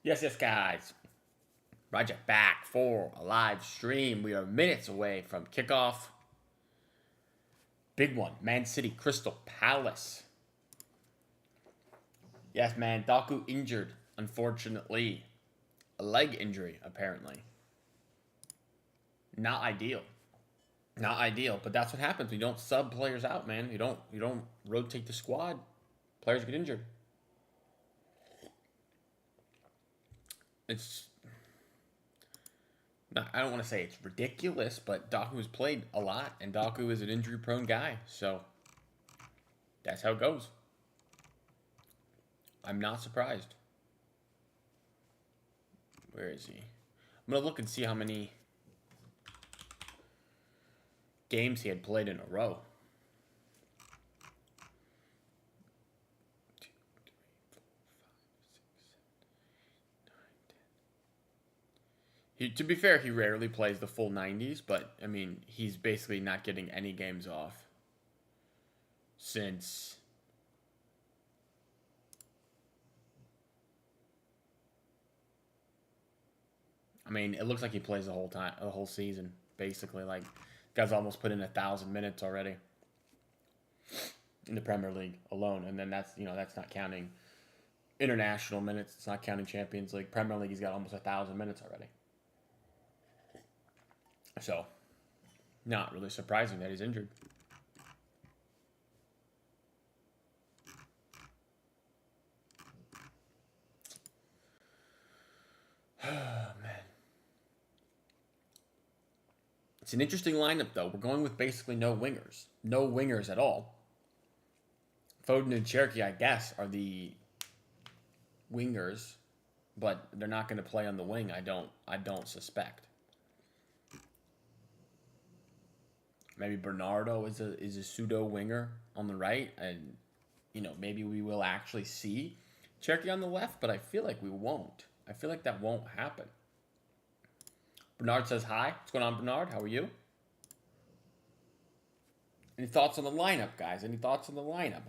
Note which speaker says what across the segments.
Speaker 1: Yes, yes, guys. Roger back for a live stream. We are minutes away from kickoff. Big one. Man City Crystal Palace. Yes, man. Doku injured, unfortunately. A leg injury, apparently. Not ideal. Not ideal, but that's what happens. You don't sub players out, man. You don't rotate the squad. Players get injured. It's not, I don't want to say it's ridiculous, but Doku has played a lot, and Doku is an injury-prone guy, so that's how it goes. I'm not surprised. Where is he? I'm going to look and see how many games he had played in a row. 2, 3, 4, 5, 6, 7, 8, 9, 10. To be fair, he rarely plays the full 90s, but, I mean, he's basically not getting any games off since... I mean, it looks like he plays the whole season, basically. Like, guy's almost put in 1,000 minutes already in the Premier League alone, and then that's not counting international minutes. It's not counting Champions League. Premier League, he's got almost 1,000 minutes already. So, not really surprising that he's injured. Oh, man. It's an interesting lineup, though. We're going with basically no wingers. No wingers at all. Foden and Cherky, I guess, are the wingers, but they're not going to play on the wing, I don't suspect. Maybe Bernardo is a pseudo winger on the right, and maybe we will actually see Cherky on the left, but I feel like we won't. I feel like that won't happen. Bernard says hi. What's going on, Bernard? How are you? Any thoughts on the lineup, guys? Any thoughts on the lineup?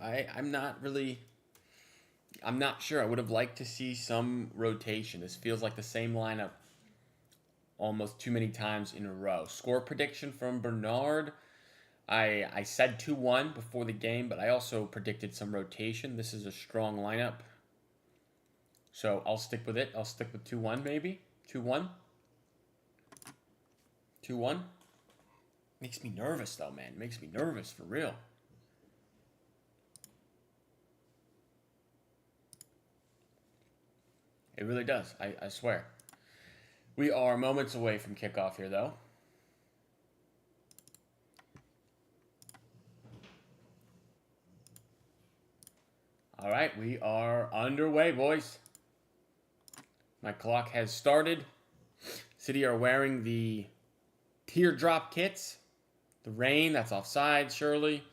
Speaker 1: I'm not sure. I would have liked to see some rotation. This feels like the same lineup almost too many times in a row. Score prediction from Bernard. I said 2-1 before the game, but I also predicted some rotation. This is a strong lineup. So I'll stick with it. I'll stick with 2-1 maybe. 2-1. 2-1. Makes me nervous, though, man. Makes me nervous, for real. It really does. I swear. We are moments away from kickoff here, though. All right, we are underway, boys. My clock has started. City are wearing the teardrop kits. The rain, that's offside, surely.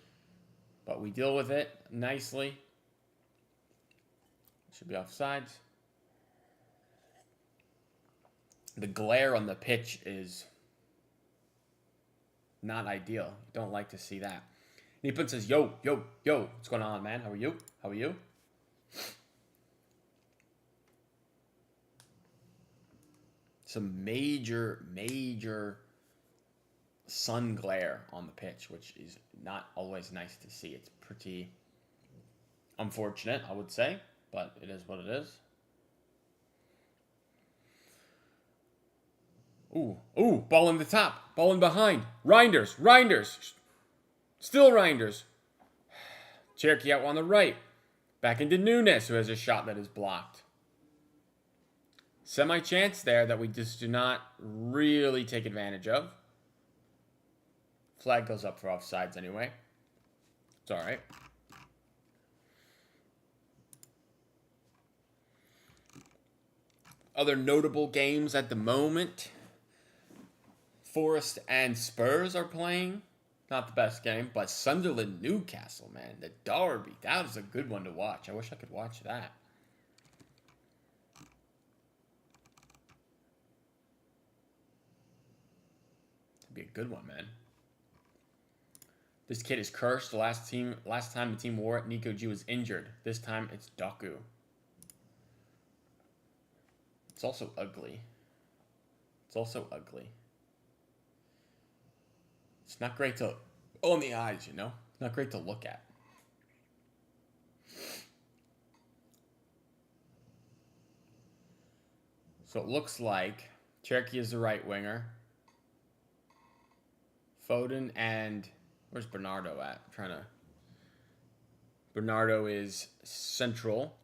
Speaker 1: But we deal with it nicely. Should be offsides. The glare on the pitch is not ideal. You don't like to see that. Nipun says, yo, yo, yo. What's going on, man? How are you? How are you? Some major sun glare on the pitch, which is not always nice to see. It's pretty unfortunate, I would say, but it is what it is. Ooh, ball in the top, ball in behind. Reinders. Still Reinders. Cherky out on the right. Back into Nunes, who has a shot that is blocked. Semi-chance there that we just do not really take advantage of. Flag goes up for offsides anyway. It's all right. Other notable games at the moment. Forest and Spurs are playing. Not the best game, but Sunderland Newcastle, man. The derby. That was a good one to watch. I wish I could watch that. It'd be a good one, man. This kid is cursed. The last time the team wore it, Nico G was injured. This time it's Doku. It's also ugly. It's also ugly. It's not great to on the eyes, you know? Not great to look at. So it looks like Cherokee is the right winger. Foden and where's Bernardo at? I'm trying to. Bernardo is central.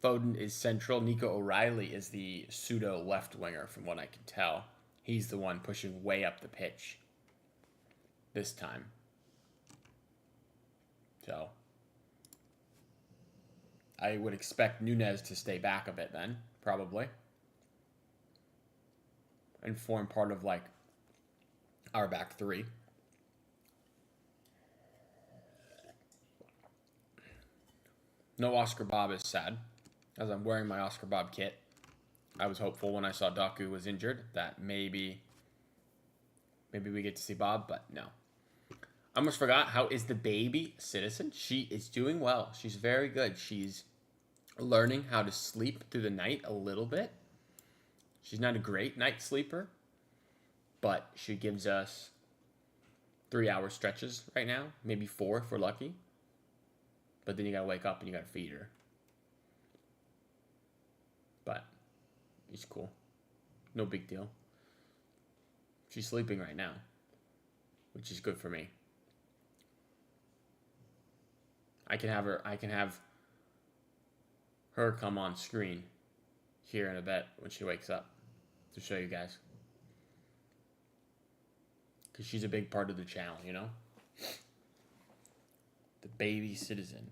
Speaker 1: Foden is central. Nico O'Reilly is the pseudo left winger, from what I can tell. He's the one pushing way up the pitch this time. So I would expect Nunez to stay back a bit then, probably. And form part of like our back three. No Oscar Bob is sad, as I'm wearing my Oscar Bob kit. I was hopeful when I saw Doku was injured that maybe we get to see Bob, but no. I almost forgot, how is the baby Citizen? She is doing well. She's very good. She's learning how to sleep through the night a little bit. She's not a great night sleeper, but she gives us 3-hour stretches right now, maybe 4 if we're lucky. But then you gotta wake up and you gotta feed her. But it's cool. No big deal. She's sleeping right now, which is good for me. I can have her come on screen here in a bit when she wakes up to show you guys. Because she's a big part of the channel, you know? The baby Citizen.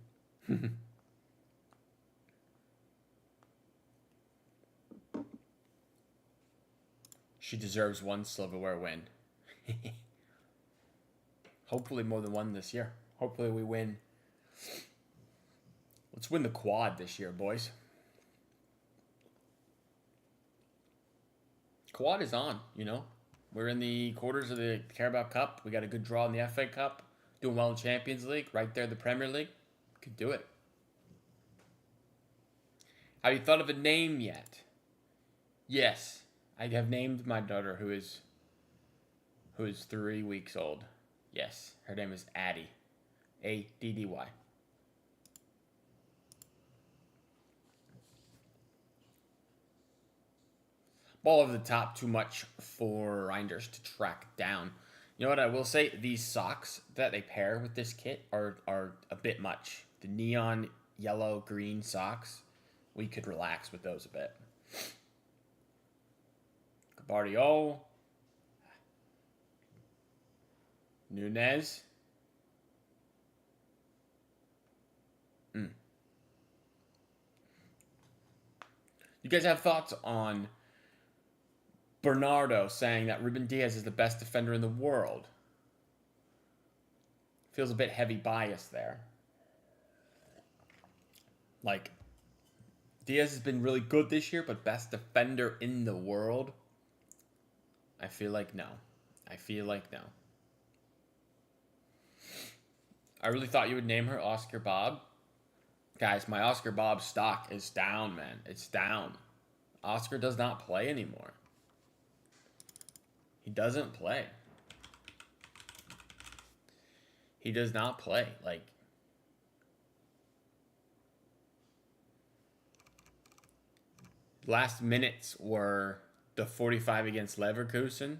Speaker 1: She deserves one silverware win. Hopefully more than one this year. Hopefully we win. Let's win the quad this year, boys. Quad is on, you know? We're in the quarters of the Carabao Cup. We got a good draw in the FA Cup. Doing well in Champions League. Right there, the Premier League. Could do it. Have you thought of a name yet? Yes. I have named my daughter, who is 3 weeks old. Yes. Her name is Addie. Addy. Ball over the top, too much for Reinders to track down. You know what I will say? These socks that they pair with this kit are a bit much. The neon yellow green socks, we could relax with those a bit. Gabardio. Nunez. You guys have thoughts on Bernardo saying that Ruben Diaz is the best defender in the world? Feels a bit heavy bias there. Like, Diaz has been really good this year, but best defender in the world? I feel like no. I really thought you would name her Oscar Bob. Guys, my Oscar Bob stock is down, man. It's down. Oscar does not play anymore. He doesn't play. He does not play. Like, last minutes were the 45 against Leverkusen.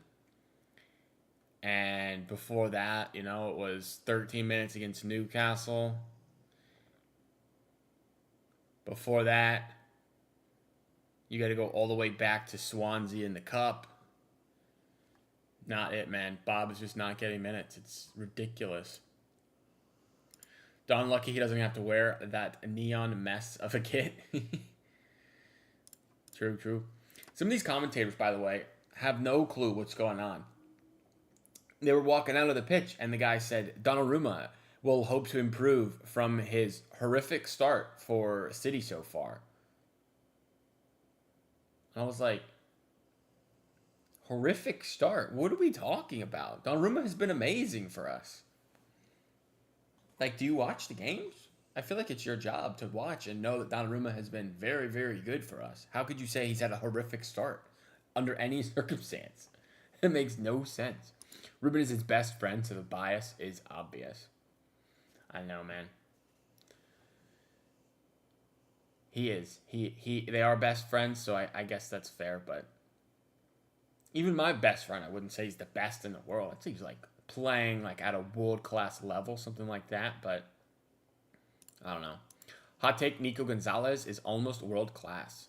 Speaker 1: And before that, you know, it was 13 minutes against Newcastle. Before that, you got to go all the way back to Swansea in the Cup. Not it, man. Bob is just not getting minutes. It's ridiculous. Don lucky he doesn't have to wear that neon mess of a kit. True. Some of these commentators, by the way, have no clue what's going on. They were walking out of the pitch, and the guy said, Donnarumma will hope to improve from his horrific start for City so far. And I was like, horrific start? What are we talking about? Donnarumma has been amazing for us. Like, do you watch the games? I feel like it's your job to watch and know that Donnarumma has been very, very good for us. How could you say he's had a horrific start under any circumstance? It makes no sense. Ruben is his best friend, so the bias is obvious. I know, man. He is. They are best friends, so I guess that's fair, but even my best friend, I wouldn't say he's the best in the world. I'd say he's like playing like at a world-class level, something like that, but I don't know. Hot take, Nico Gonzalez is almost world-class.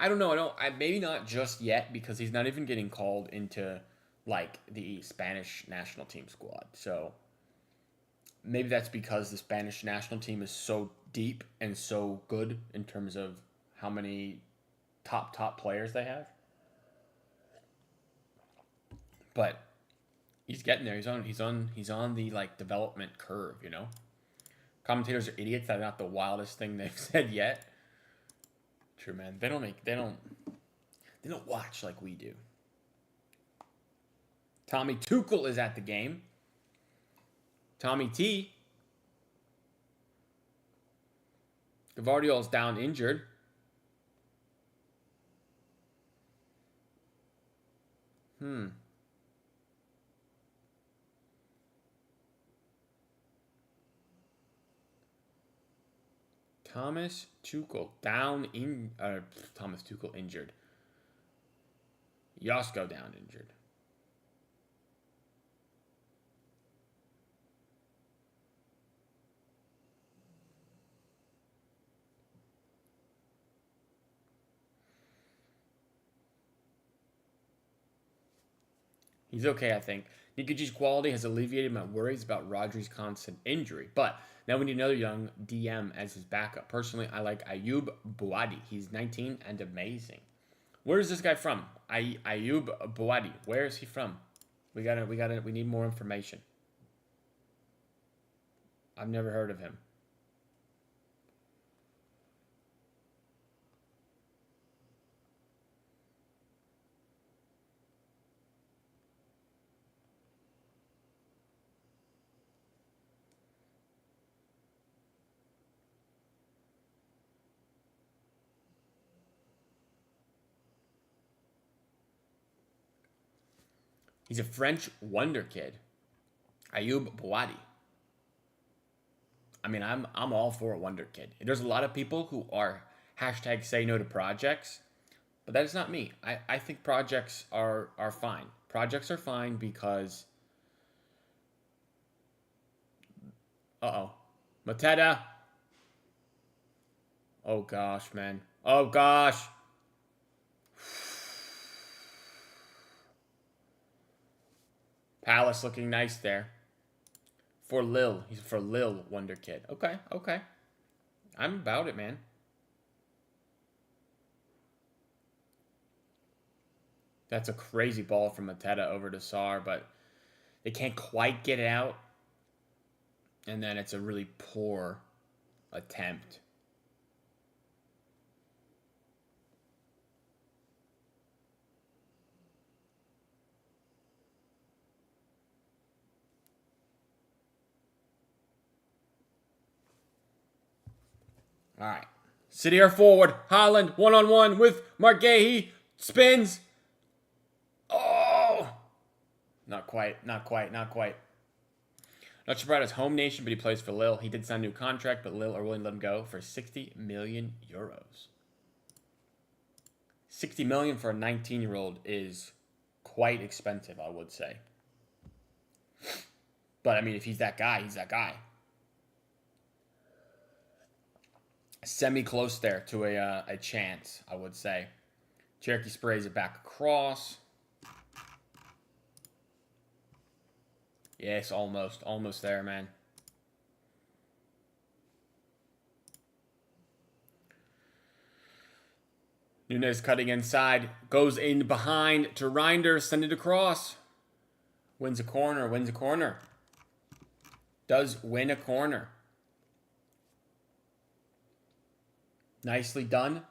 Speaker 1: I don't know. Maybe not just yet because he's not even getting called into like the Spanish national team squad. So maybe that's because the Spanish national team is so deep and so good in terms of how many top players they have. But he's getting there. He's on the like development curve, you know. Commentators are idiots. That's not the wildest thing they've said yet. True, man. They don't watch like we do. Tommy Tuchel is at the game. Tommy T. Gvardiol's down injured. Thomas Tuchel Thomas Tuchel injured. Josko down injured. He's okay, I think. Nikuji's quality has alleviated my worries about Rodri's constant injury, but now we need another young DM as his backup. Personally, I like Ayub Bouadi. He's 19 and amazing. Where is this guy from? Ayub Bouadi. Where is he from? We need more information. I've never heard of him. He's a French wonder kid. Ayub Bouadi. I mean, I'm all for a wonder kid. There's a lot of people who are hashtag say no to projects, but that is not me. I think projects are fine. Projects are fine because Mateta. Oh gosh, man. Oh gosh. Palace looking nice there. For Lil. He's for Lil Wonder Kid. Okay. I'm about it, man. That's a crazy ball from Mateta over to Sar, but they can't quite get it out. And then it's a really poor attempt. All right. City are forward. Haaland one-on-one with Margehi. Spins. Oh! Not quite. Not sure about his home nation, but he plays for Lille. He did sign a new contract, but Lille are willing to let him go for 60 million euros. 60 million for a 19-year-old is quite expensive, I would say. But, I mean, if he's that guy, he's that guy. Semi-close there to a chance, I would say. Cherokee sprays it back across. Yes, almost. Almost there, man. Nunez cutting inside. Goes in behind to Reinders. Send it across. Wins a corner. Does win a corner. Nicely done.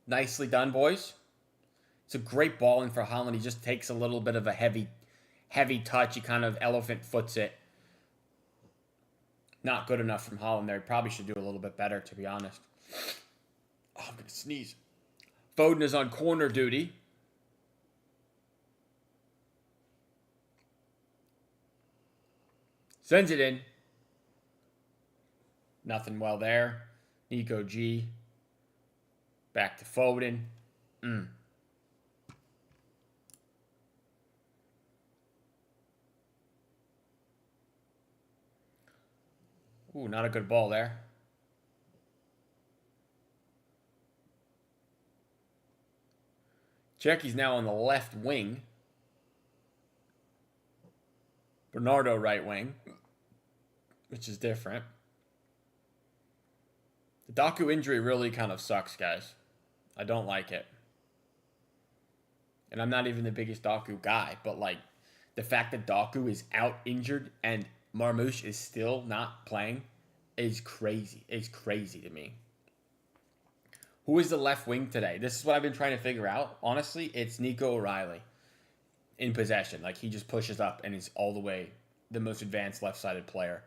Speaker 1: Nicely done, boys. It's a great ball in for Haaland. He just takes a little bit of a heavy heavy touch. He kind of elephant foots it. Not good enough from Holland there. He probably should do a little bit better, to be honest. Oh, I'm going to sneeze. Foden is on corner duty. Sends it in. Nothing well there. Nico G. Back to Foden. Ooh, not a good ball there. Cherky's now on the left wing. Bernardo right wing, which is different. The Doku injury really kind of sucks, guys. I don't like it. And I'm not even the biggest Doku guy, but like the fact that Doku is out injured and Marmoush is still not playing is crazy. It's crazy to me. Who is the left wing today? This is what I've been trying to figure out. Honestly, it's Nico O'Reilly in possession. Like, he just pushes up and is all the way the most advanced left-sided player.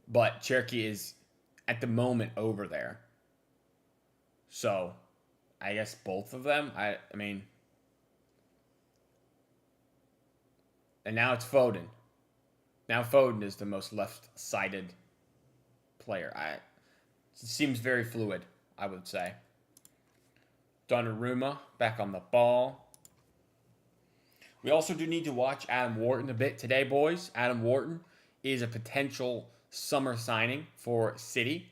Speaker 1: But Cherky is, at the moment, over there. So, I guess both of them. I mean... And now it's Foden. Now Foden is the most left-sided player. It seems very fluid, I would say. Donnarumma back on the ball. We also do need to watch Adam Wharton a bit today, boys. Adam Wharton is a potential summer signing for City.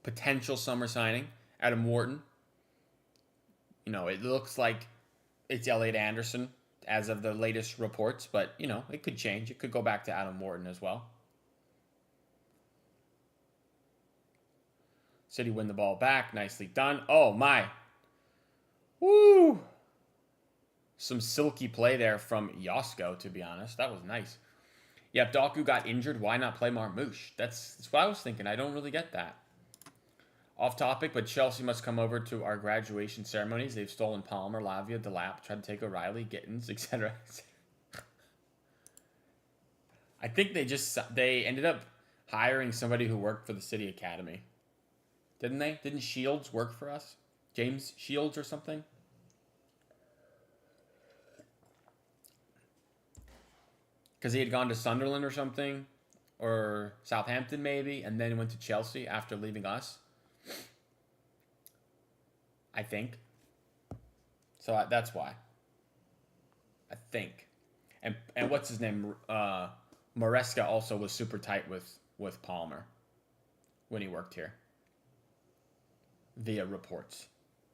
Speaker 1: Potential summer signing. Adam Wharton. You know, it looks like it's Elliot Anderson as of the latest reports, but, you know, it could change. It could go back to Adam Wharton as well. City win the ball back. Nicely done. Oh, my. Woo! Some silky play there from Yosko, to be honest. That was nice. Yeah, if Doku got injured, why not play Marmoush? That's what I was thinking. I don't really get that. Off topic, but Chelsea must come over to our graduation ceremonies. They've stolen Palmer, Lavia, Delap, tried to take O'Reilly, Gittins, etc. I think they ended up hiring somebody who worked for the City Academy. Didn't they? Didn't Shields work for us? James Shields or something? Because he had gone to Sunderland or something. Or Southampton maybe. And then went to Chelsea after leaving us. I think. So that's why. I think. And what's his name? Maresca also was super tight with Palmer when he worked here. Via reports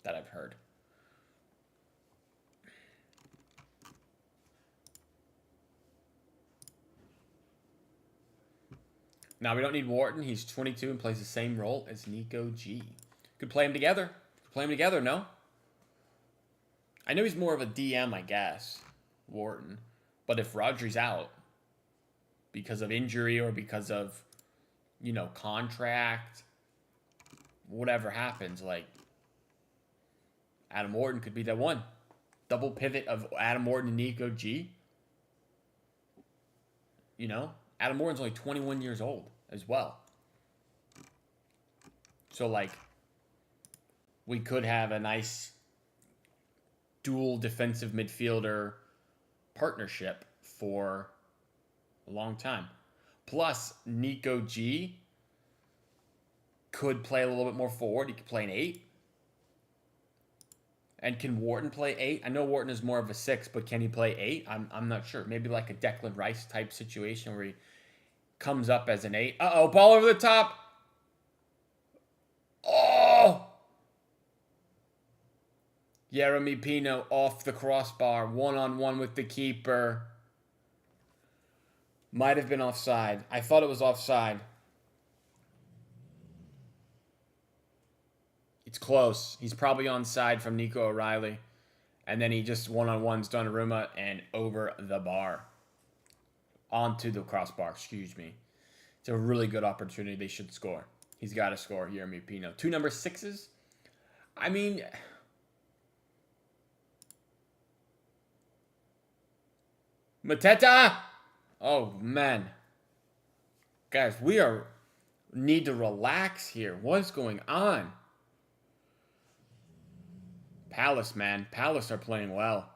Speaker 1: that I've heard. Now, we don't need Wharton. He's 22 and plays the same role as Nico G. Could play him together. Play them together, no? I know he's more of a DM, I guess, Wharton. But if Rodri's out because of injury or because of, you know, contract, whatever happens, like, Adam Wharton could be that one. Double pivot of Adam Wharton and Nico G. You know? Adam Wharton's only 21 years old as well. So, like, we could have a nice dual defensive midfielder partnership for a long time. Plus, Nico G could play a little bit more forward. He could play an 8. And can Wharton play 8? I know Wharton is more of a 6, but can he play 8? I'm not sure. Maybe like a Declan Rice type situation where he comes up as an 8. Uh-oh, ball over the top. Oh! Jeremy Pino off the crossbar. One-on-one with the keeper. Might have been offside. I thought it was offside. It's close. He's probably onside from Nico O'Reilly. And then he just one-on-ones Donnarumma and over the bar. Onto the crossbar, excuse me. It's a really good opportunity. They should score. He's got to score, Jeremy Pino. 2 number 6s. I mean, Mateta! Oh, man. Guys, we are need to relax here. What's going on? Palace, man. Palace are playing well.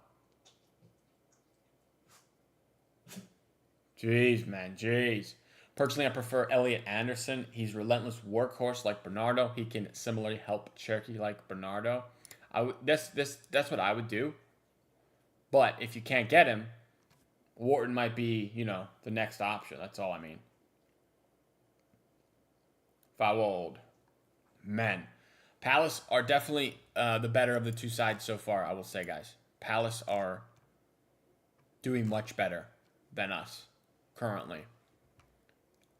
Speaker 1: Jeez, man. Jeez. Personally, I prefer Elliot Anderson. He's relentless workhorse like Bernardo. He can similarly help Cherokee like Bernardo. That's what I would do. But if you can't get him, Wharton might be, the next option. That's all I mean. Fouled. Men. Palace are definitely the better of the two sides so far, I will say, guys. Palace are doing much better than us currently.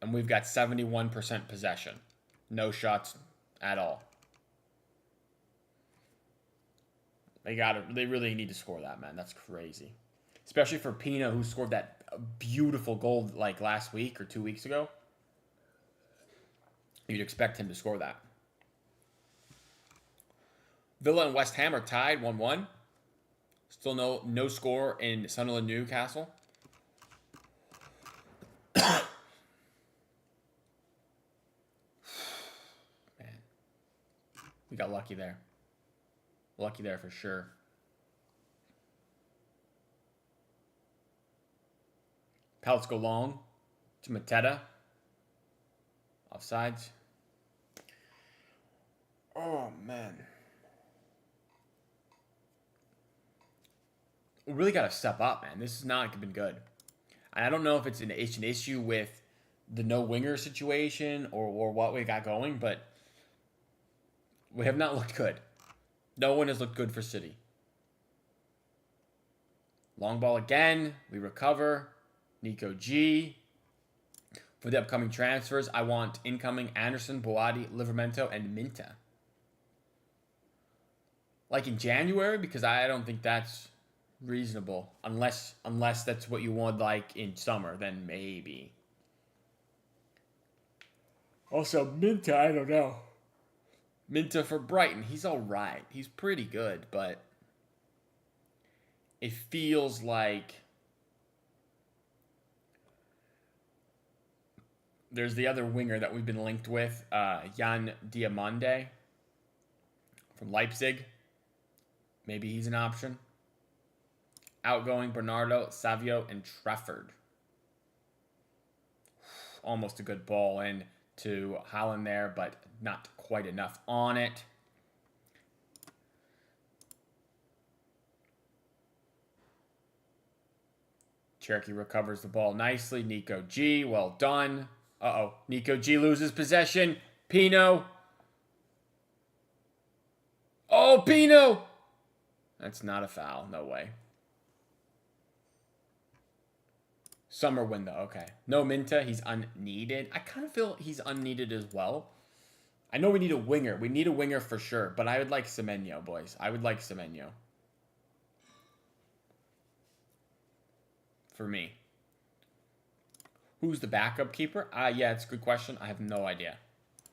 Speaker 1: And we've got 71% possession. No shots at all. They really need to score that, man. That's crazy. Especially for Pino, who scored that beautiful goal like last week or 2 weeks ago. You'd expect him to score that. Villa and West Ham are tied 1-1. Still no score in Sunderland Newcastle. Man. We got lucky there. Lucky there for sure. Pallets go long to Mateta. Offsides. Oh, man. We really got to step up, man. This has not been good. And I don't know if it's an issue with the no winger situation or what we got going, but we have not looked good. No one has looked good for City. Long ball again. We recover. Nico G. For the upcoming transfers, I want incoming Anderson, Boadi, Livramento, and Minta. Like in January, because I don't think that's reasonable. Unless that's what you want like in summer, then maybe. Also, Minta, I don't know. Minta for Brighton, he's all right. He's pretty good, but it feels like there's the other winger that we've been linked with, Jan Diamande from Leipzig. Maybe he's an option. Outgoing Bernardo, Savio, and Trafford. Almost a good ball in to Haaland there, but not quite enough on it. Cherokee recovers the ball nicely. Nico G, well done. Uh-oh. Nico G loses possession. Pino. Oh, Pino! That's not a foul. No way. Summer window. Okay. No Minta. He's unneeded. I kind of feel he's unneeded as well. I know we need a winger. We need a winger for sure. But I would like Semenyo, boys. I would like Semenyo. For me. Who's the backup keeper? Yeah, it's a good question. I have no idea.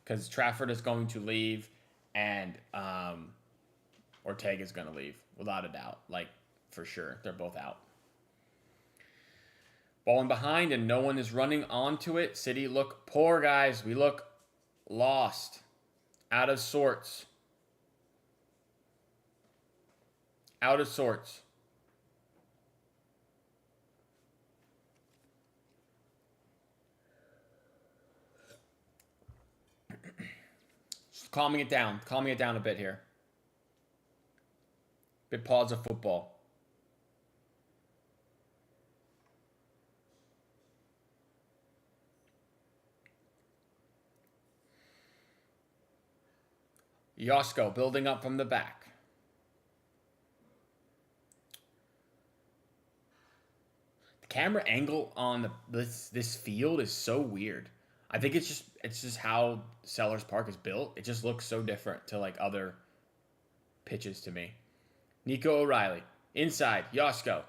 Speaker 1: Because Trafford is going to leave. And Ortega's going to leave. Without a doubt. Like, for sure. They're both out. Balling behind and no one is running onto it. City look poor, guys. We look lost. Out of sorts. Out of sorts. Just calming it down. Calming it down a bit here. Bit pause of football. Yosko building up from the back. The camera angle on this field is so weird. I think it's just how Sellers Park is built. It just looks so different to like other pitches to me. Nico O'Reilly inside. Yosko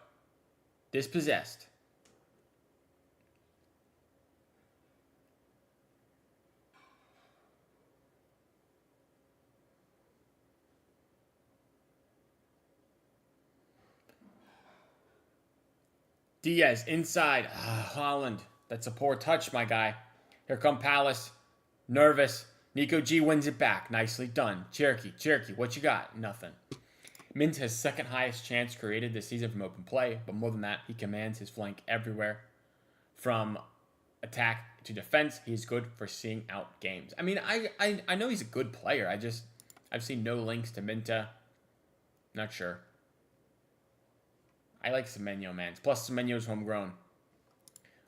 Speaker 1: dispossessed. Diaz inside. Holland. That's a poor touch, my guy. Here come Palace. Nervous. Nico G wins it back. Nicely done. Cherokee, what you got? Nothing. Mint has second highest chance created this season from open play, but more than that, he commands his flank everywhere. From attack to defense, he's good for seeing out games. I mean, I know he's a good player. I've seen no links to Minta. Not sure. I like Semenyo, man. Plus, Semenyo's homegrown.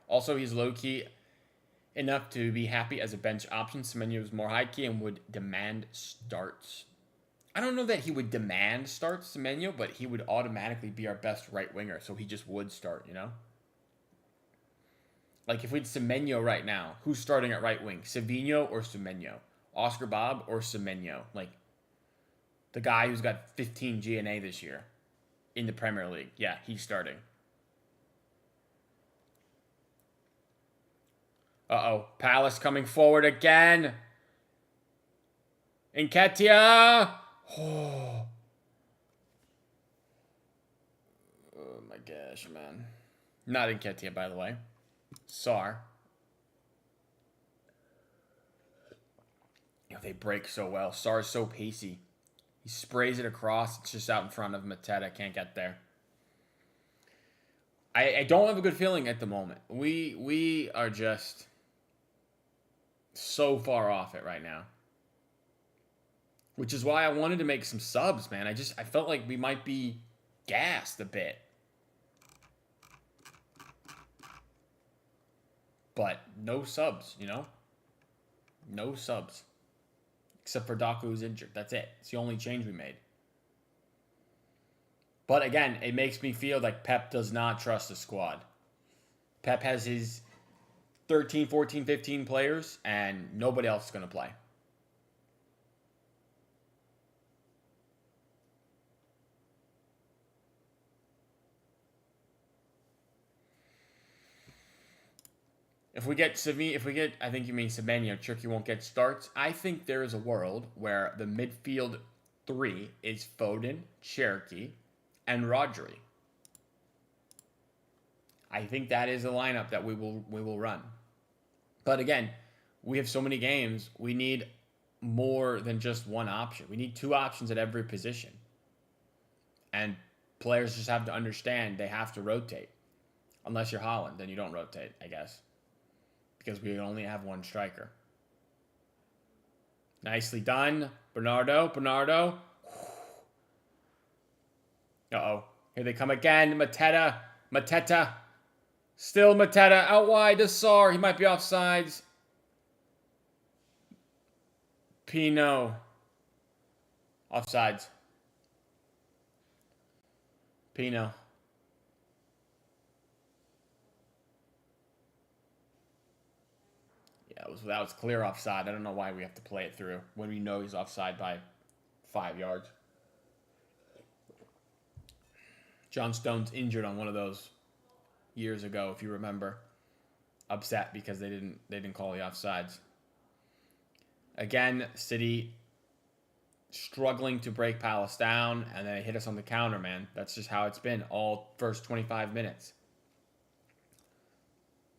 Speaker 1: Also, he's low-key enough to be happy as a bench option. Semenyo is more high-key and would demand starts. I don't know that he would demand starts, Semenyo, but he would automatically be our best right winger, so he just would start, you know? Like, if we had Semenyo right now, who's starting at right wing? Savinho or Semenyo? Oscar Bob or Semenyo? Like, the guy who's got 15 GNA this year in the Premier League. Yeah, he's starting. Uh-oh. Palace coming forward again. Nketiah. Oh. Oh my gosh, man. Not Nketiah, by the way. Sar. You know, they break so well. Sar's so pacey. He sprays it across. It's just out in front of Mateta. Can't get there. I don't have a good feeling at the moment. We are just so far off it right now. Which is why I wanted to make some subs, man. I felt like we might be gassed a bit. But no subs, you know? No subs. Except for Daku, who's injured. That's it. It's the only change we made. But again, it makes me feel like Pep does not trust the squad. Pep has his 13, 14, 15 players, and nobody else is going to play. If we get, I think you mean Semenyo, Cherokee won't get starts. I think there is a world where the midfield three is Foden, Cherokee, and Rodri. I think that is a lineup that we will run. But again, we have so many games, we need more than just one option. We need two options at every position. And players just have to understand they have to rotate. Unless you're Holland, then you don't rotate, I guess. Because we only have one striker. Nicely done. Bernardo. Uh-oh. Here they come again. Mateta. Still Mateta. Out wide to Sar. He might be offsides. Pino. Offsides. Pino. That was clear offside. I don't know why we have to play it through when we know he's offside by 5 yards. John Stone's injured on one of those years ago, if you remember. Upset because they didn't call the offsides. Again, City struggling to break Palace down, and then they hit us on the counter, man. That's just how it's been all first 25 minutes.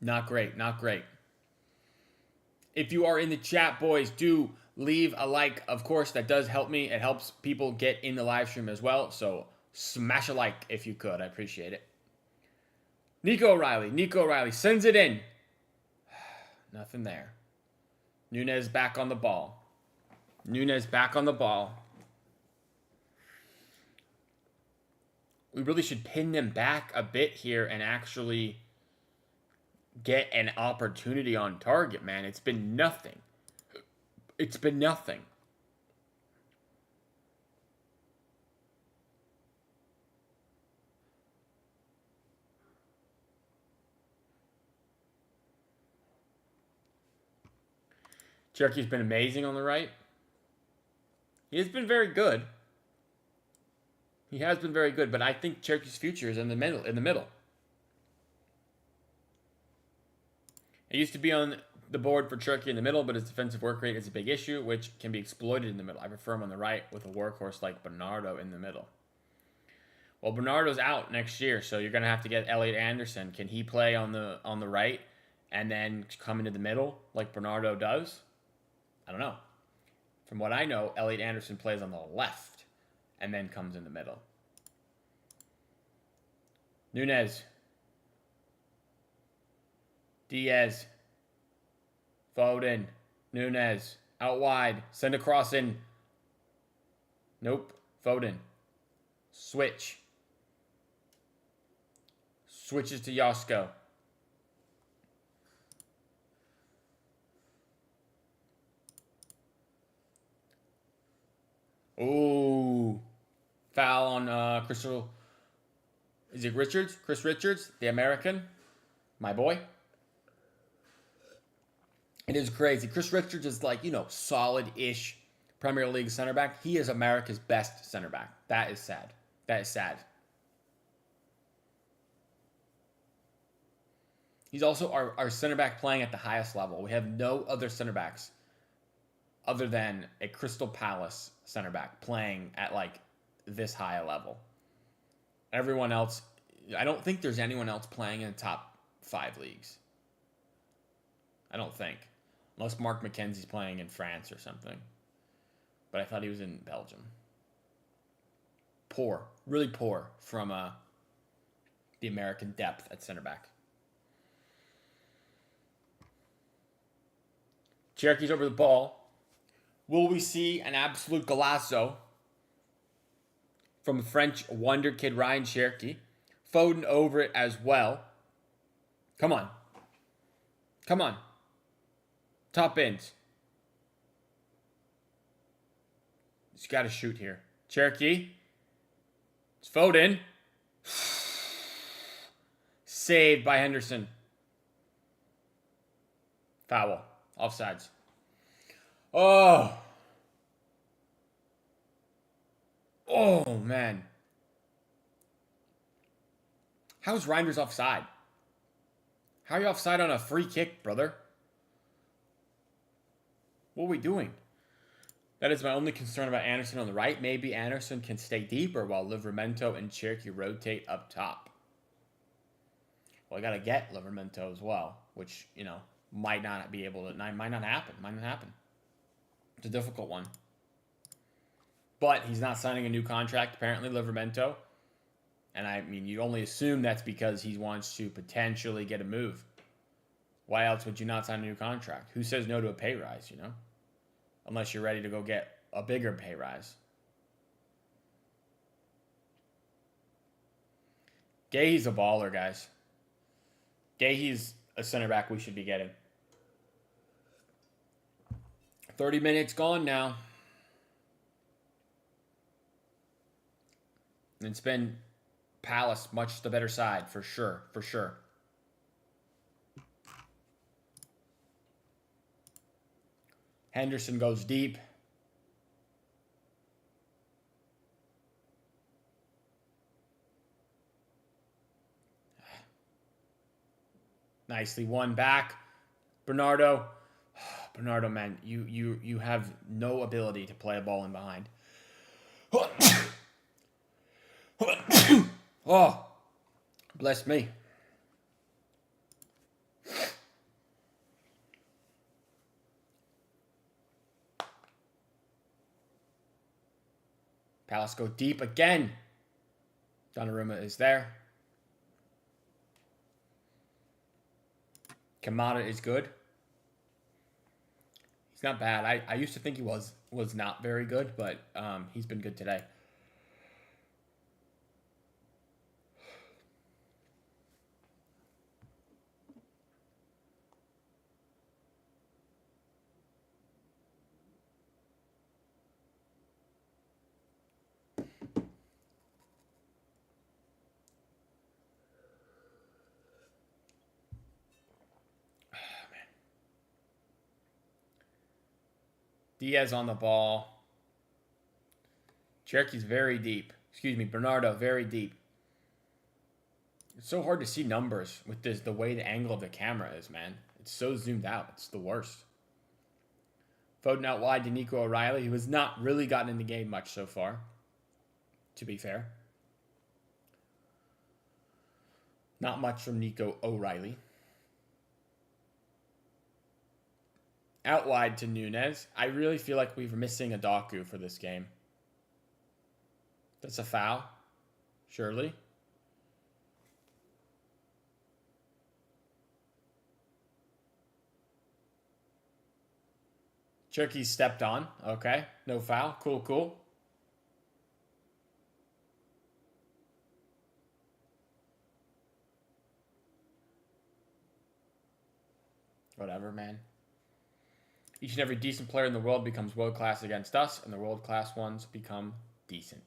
Speaker 1: Not great. If you are in the chat, boys, do leave a like. Of course, that does help me. It helps people get in the live stream as well. So smash a like if you could. I appreciate it. Nico O'Reilly sends it in. Nothing there. Nunez back on the ball. We really should pin them back a bit here and actually get an opportunity on target, man. It's been nothing. Cherokee's been amazing on the right. He has been very good. But I think Cherokee's future is in the middle. It used to be on the board for Cherokee in the middle, but his defensive work rate is a big issue, which can be exploited in the middle. I prefer him on the right with a workhorse like Bernardo in the middle. Well, Bernardo's out next year, so you're gonna have to get Elliot Anderson. Can he play on the right and then come into the middle like Bernardo does? I don't know. From what I know, Elliot Anderson plays on the left and then comes in the middle. Nunez. Diaz. Foden. Nunez. Out wide. Send a cross in. Nope. Foden. Switch. Switches to Yosko. Ooh. Foul on Crystal. Is it Richards? Chris Richards, the American. My boy. It is crazy. Chris Richards is like, solid-ish Premier League center back. He is America's best center back. That is sad. That is sad. He's also our center back playing at the highest level. We have no other center backs other than a Crystal Palace center back playing at like this high a level. Everyone else, I don't think there's anyone else playing in the top 5 leagues. I don't think. Unless Mark McKenzie's playing in France or something. But I thought he was in Belgium. Poor. Really poor from the American depth at center back. Cherokee's over the ball. Will we see an absolute golazo from French wonder kid Ryan Cherokee? Foden over it as well. Come on. Come on. Top ends. He's got to shoot here. Cherokee. It's Foden. Saved by Henderson. Foul. Offsides. Oh. Oh, man. How's Reinders offside? How are you offside on a free kick, brother? What are we doing? That is my only concern about Anderson on the right. Maybe Anderson can stay deeper while Livramento and Cherokee rotate up top. Well, I got to get Livramento as well, which, might not happen. Might not happen. It's a difficult one. But he's not signing a new contract, apparently, Livramento. And you only assume that's because he wants to potentially get a move. Why else would you not sign a new contract? Who says no to a pay rise, Unless you're ready to go get a bigger pay rise. Gay's a baller, guys. Gay's a center back we should be getting. 30 minutes gone now. And it's been Palace much the better side, for sure. For sure. Henderson goes deep. Nicely won back. Bernardo. Bernardo, man, you have no ability to play a ball in behind. Oh, bless me. Palace go deep again. Donnarumma is there. Kamada is good. He's not bad. I used to think he was not very good, but he's been good today. Diaz on the ball. Cherokee's very deep. Bernardo, very deep. It's so hard to see numbers with the way the angle of the camera is, man. It's so zoomed out. It's the worst. Foden out wide to Nico O'Reilly, who has not really gotten in the game much so far, to be fair. Not much from Nico O'Reilly. Out wide to Nunez. I really feel like we're missing a Doku for this game. That's a foul. Surely. Cherky stepped on. Okay. No foul. Cool, cool. Whatever, man. Each and every decent player in the world becomes world-class against us, and the world-class ones become decent.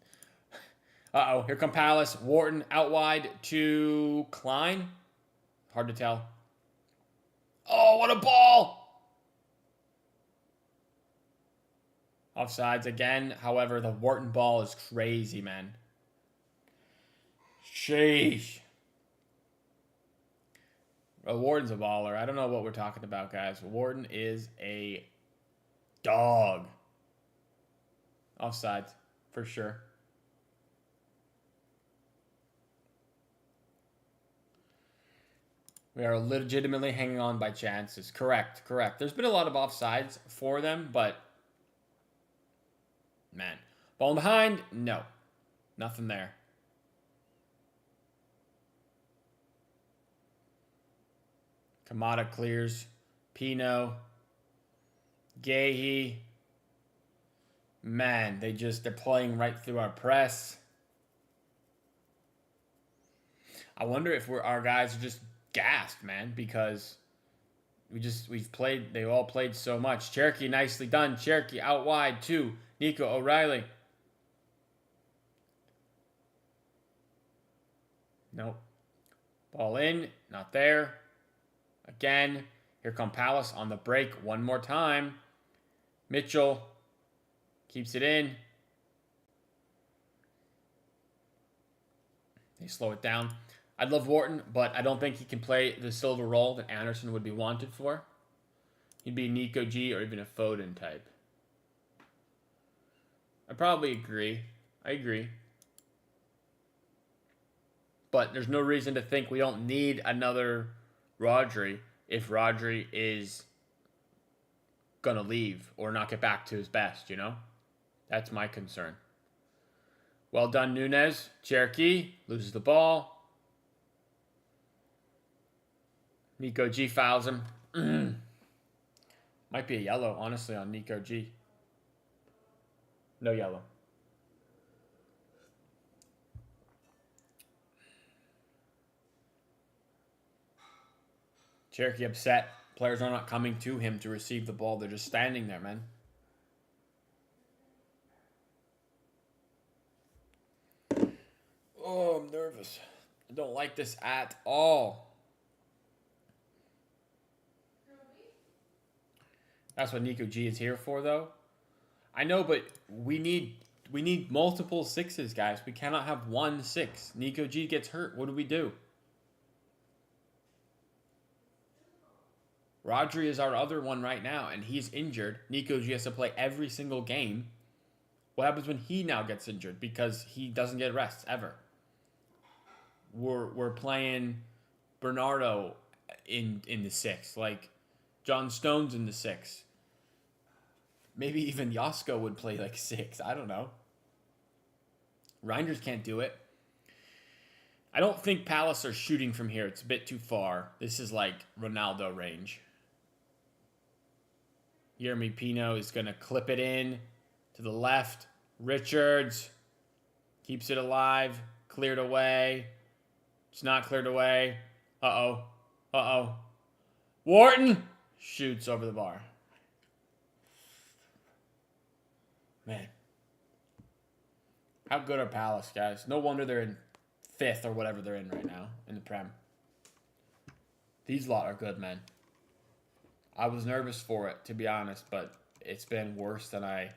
Speaker 1: Uh-oh, here come Palace. Wharton out wide to Klein. Hard to tell. Oh, what a ball! Offsides again. However, the Wharton ball is crazy, man. Sheesh. Wharton's a baller. I don't know what we're talking about, guys. Wharton is a dog. Offsides, for sure. We are legitimately hanging on by chances. Correct, correct. There's been a lot of offsides for them, but... Man. Ball behind? No. Nothing there. Kamada clears. Pino. Gahey. Man, they're playing right through our press. I wonder if our guys are just gassed, man, because they've all played so much. Cherokee, nicely done. Cherokee out wide to Nico O'Reilly. Nope. Ball in, not there. Again, here come Palace on the break one more time. Mitchell keeps it in. They slow it down. I'd love Wharton, but I don't think he can play the silver role that Anderson would be wanted for. He'd be Nico G or even a Foden type. I probably agree. I agree. But there's no reason to think we don't need another Rodri if Rodri is going to leave or not get back to his best, you know? That's my concern. Well done, Nunez. Cherokee loses the ball. Nico G fouls him. Might be a yellow, honestly, on Nico G. No yellow. Cherokee upset. Players are not coming to him to receive the ball. They're just standing there, man. Oh, I'm nervous. I don't like this at all. That's what Nico G is here for, though. I know, but we need multiple sixes, guys. We cannot have 1 6. Nico G gets hurt. What do we do? Rodri is our other one right now, and he's injured. Nico G has to play every single game. What happens when he now gets injured? Because he doesn't get rest, ever. We're playing Bernardo in the 6. Like, John Stones in the 6. Maybe even Josko would play like 6. I don't know. Reinders can't do it. I don't think Palace are shooting from here. It's a bit too far. This is like Ronaldo range. Yeremy Pino is going to clip it in to the left. Richards keeps it alive. Cleared away. It's not cleared away. Uh-oh. Uh-oh. Wharton shoots over the bar. Man. How good are Palace, guys? No wonder they're in 5th or whatever they're in right now in the Prem. These lot are good, man. I was nervous for it, to be honest, but it's been worse than I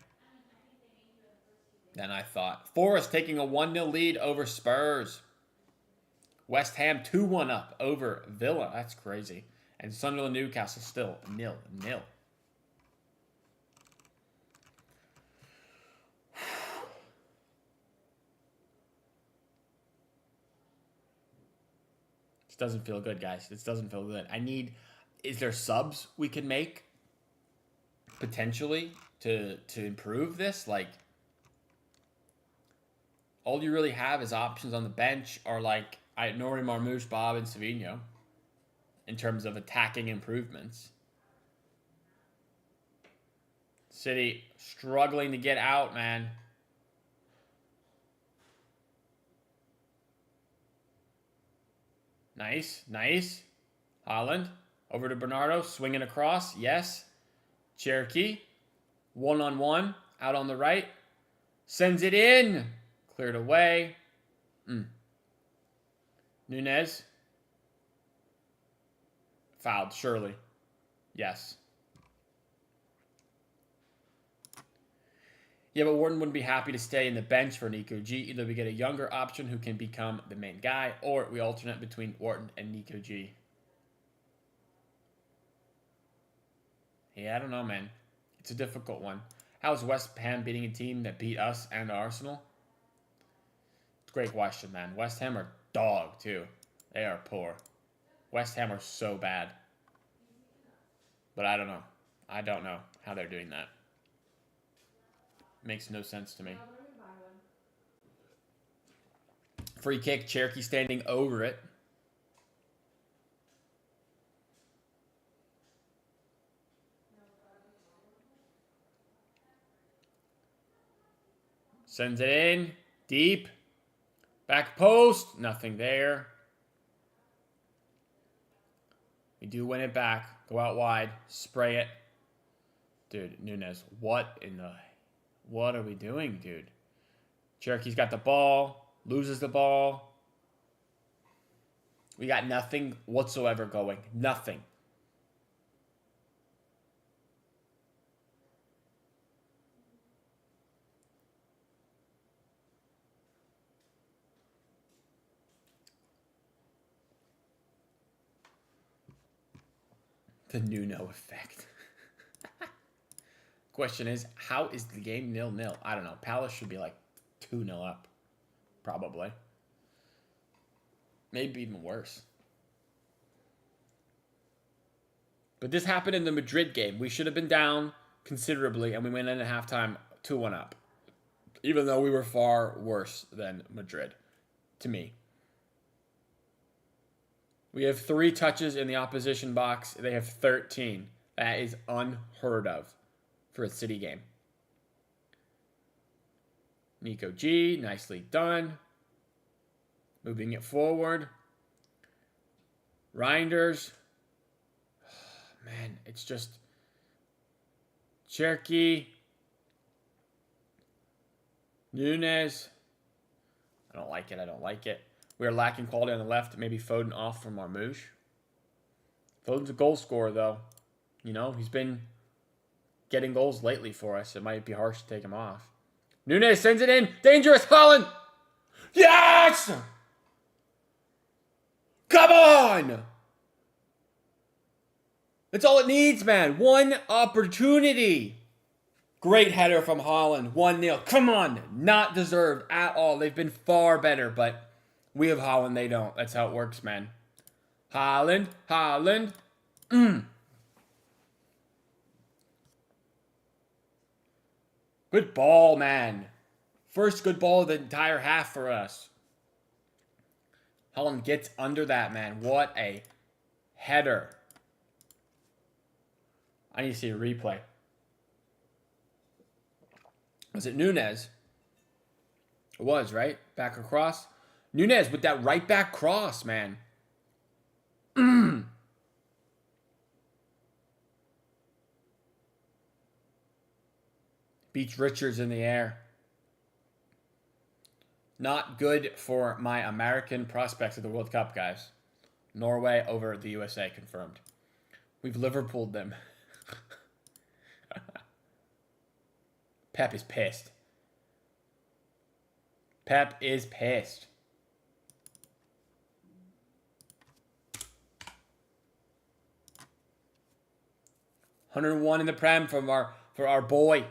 Speaker 1: thought. Forest taking a 1-0 lead over Spurs. West Ham 2-1 up over Villa. That's crazy. And Sunderland Newcastle still 0-0. This doesn't feel good, guys. This doesn't feel good. Is there subs we can make potentially to improve this? Like, all you really have as options on the bench are like Nori, Marmouche, Bob, and Savino in terms of attacking improvements. City struggling to get out, man. Nice, nice. Holland, over to Bernardo, swinging across, yes. Cherokee, one-on-one, out on the right. Sends it in. Cleared away. Nunez. Fouled, surely. Yes. Yeah, but Warden wouldn't be happy to stay in the bench for Nico G. Either we get a younger option who can become the main guy, or we alternate between Wharton and Nico G. Yeah, I don't know, man. It's a difficult one. How's West Ham beating a team that beat us and Arsenal? It's a great question, man. West Ham are dog, too. They are poor. West Ham are so bad. But I don't know. I don't know how they're doing that. Makes no sense to me. Free kick, Cherokee standing over it. Sends it in. Deep. Back post. Nothing there. We do win it back. Go out wide. Spray it. Dude, Nunez, what are we doing, dude? Cherokee's got the ball. Loses the ball. We got nothing whatsoever going. Nothing. The Nuno effect. Question is, how is the game 0-0? I don't know. Palace should be like 2-0 up. Probably. Maybe even worse. But this happened in the Madrid game. We should have been down considerably, and we went in at halftime 2-1 up. Even though we were far worse than Madrid, to me. We have 3 touches in the opposition box. They have 13. That is unheard of for a City game. Nico G, nicely done. Moving it forward. Reinders. Man, it's just Cherokee. Nunez. I don't like it. I don't like it. We are lacking quality on the left. Maybe Foden off from Marmouche. Foden's a goal scorer, though. You know, he's been getting goals lately for us. It might be harsh to take him off. Nunez sends it in. Dangerous. Holland. Yes! Come on! That's all it needs, man. One opportunity. Great header from Holland. 1-0. Come on. Not deserved at all. They've been far better, but we have Holland. They don't. That's how it works, man. Holland. Holland. Good ball, man. First good ball of the entire half for us. Holland gets under that, man. What a header. I need to see a replay. Was it Nunez? It was, right? Back across. Nunez with that right back cross, man. Beats Richards in the air. Not good for my American prospects at the World Cup, guys. Norway over the USA confirmed. We've Liverpooled them. Pep is pissed. Pep is pissed. $101 in the Prem for our boy.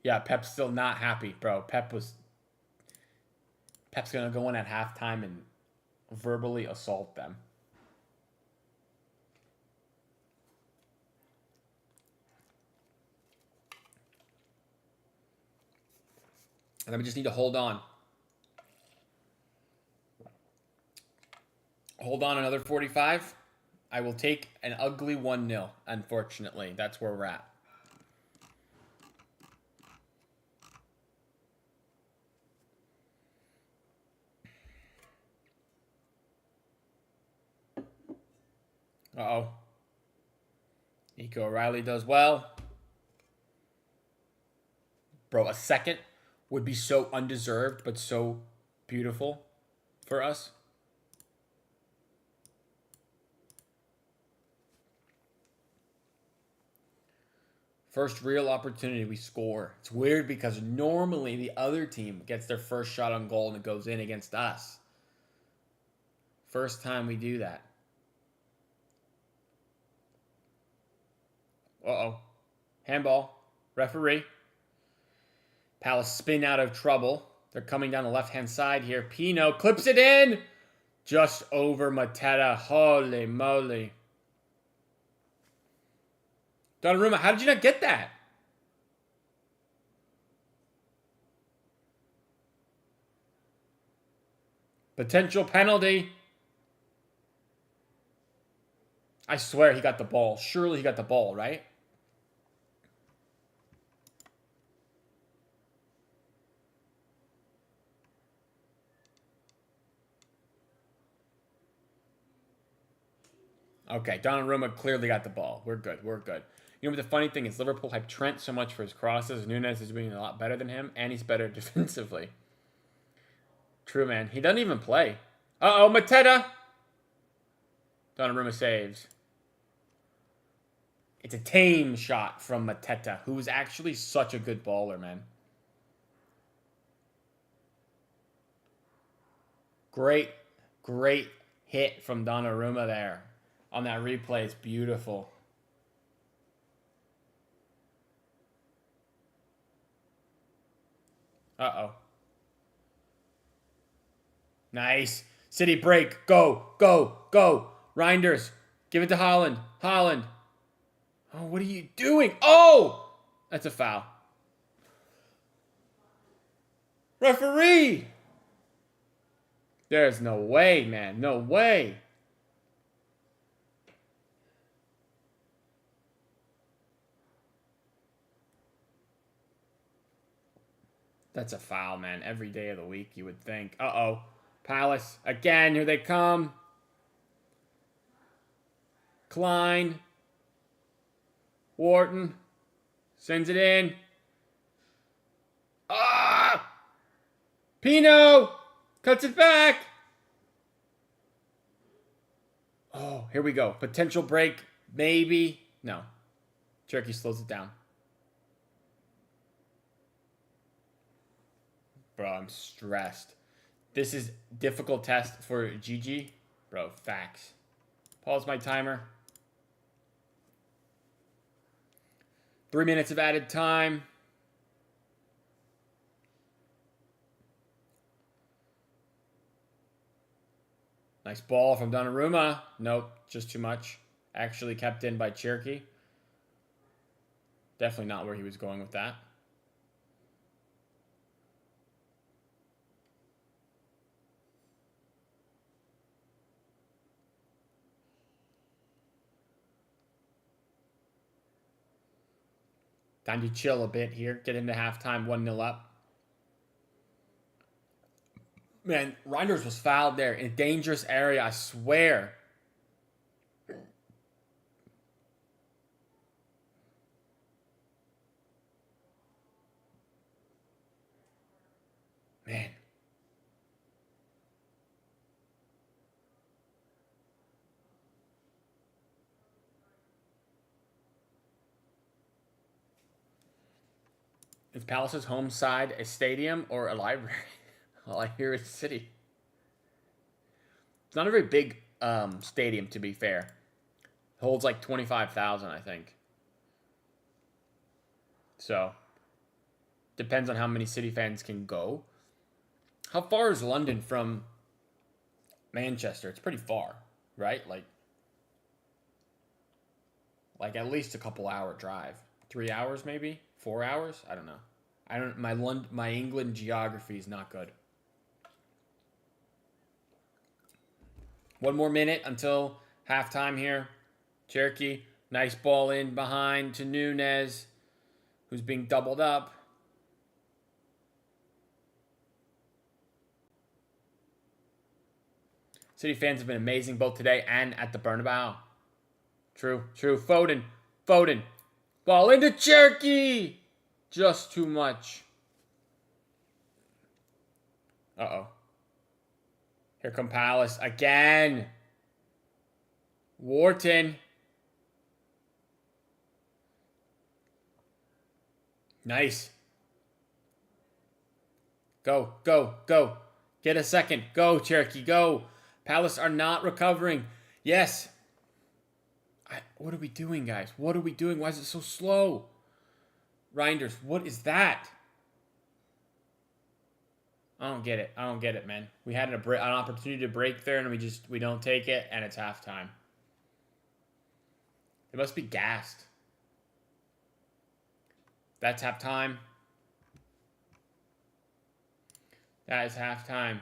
Speaker 1: Yeah, Pep's still not happy, bro. Pep's gonna go in at halftime and verbally assault them. And then we just need to hold on. Hold on another 45. I will take an ugly 1-0, unfortunately. That's where we're at. Uh-oh. Nico O'Reilly does well. Bro, a second would be so undeserved, but so beautiful for us. First real opportunity, we score. It's weird because normally the other team gets their first shot on goal and it goes in against us. First time we do that. Uh-oh. Handball. Referee. Palace spin out of trouble. They're coming down the left-hand side here. Pino clips it in. Just over Mateta. Holy moly. Donnarumma, how did you not get that? Potential penalty. I swear he got the ball. Surely he got the ball, right? Okay, Donnarumma clearly got the ball. We're good. We're good. You know what the funny thing is? Liverpool hyped Trent so much for his crosses. Nunez is doing a lot better than him, and he's better defensively. True, man. He doesn't even play. Uh-oh, Mateta! Donnarumma saves. It's a tame shot from Mateta, who is actually such a good baller, man. Great, great hit from Donnarumma there. On that replay, it's beautiful. Uh-oh. Nice. City break. Go, go, go. Reinders. Give it to Haaland. Haaland. Oh, what are you doing? Oh! That's a foul. Referee! There's no way, man. No way. That's a foul, man. Every day of the week, you would think. Uh-oh. Palace. Again, here they come. Klein. Wharton. Sends it in. Ah! Pino! Cuts it back! Oh, here we go. Potential break. Maybe. No. Turkey slows it down. Bro, I'm stressed. This is difficult test for Gigi. Bro, facts. Pause my timer. 3 minutes of added time. Nice ball from Donnarumma. Nope, just too much. Actually kept in by Cherky. Definitely not where he was going with that. Time to chill a bit here. Get into halftime, 1-0 up. Man, Reinders was fouled there in a dangerous area, I swear. Man. Is Palace's home side a stadium or a library? All I hear is city. It's not a very big stadium, to be fair. It holds like 25,000, I think. So, depends on how many City fans can go. How far is London from Manchester. It's pretty far, right? Like at least a couple hour drive. 3 hours maybe? 4 hours? I don't know. My England geography is not good. 1 more minute until halftime here. Cherokee, nice ball in behind to Nunez, who's being doubled up. City fans have been amazing both today and at the Bernabeu. True. Foden. Ball into Cherokee. Just too much. Uh-oh. Here come Palace again. Wharton. Nice. Go. Get a second. Go, Cherokee, go. Palace are not recovering. Yes. What are we doing, guys? What are we doing? Why is it so slow? Reinders, what is that? I don't get it, man. We had an opportunity to break there, and we don't take it, and it's halftime. They must be gassed. That's halftime. That is halftime.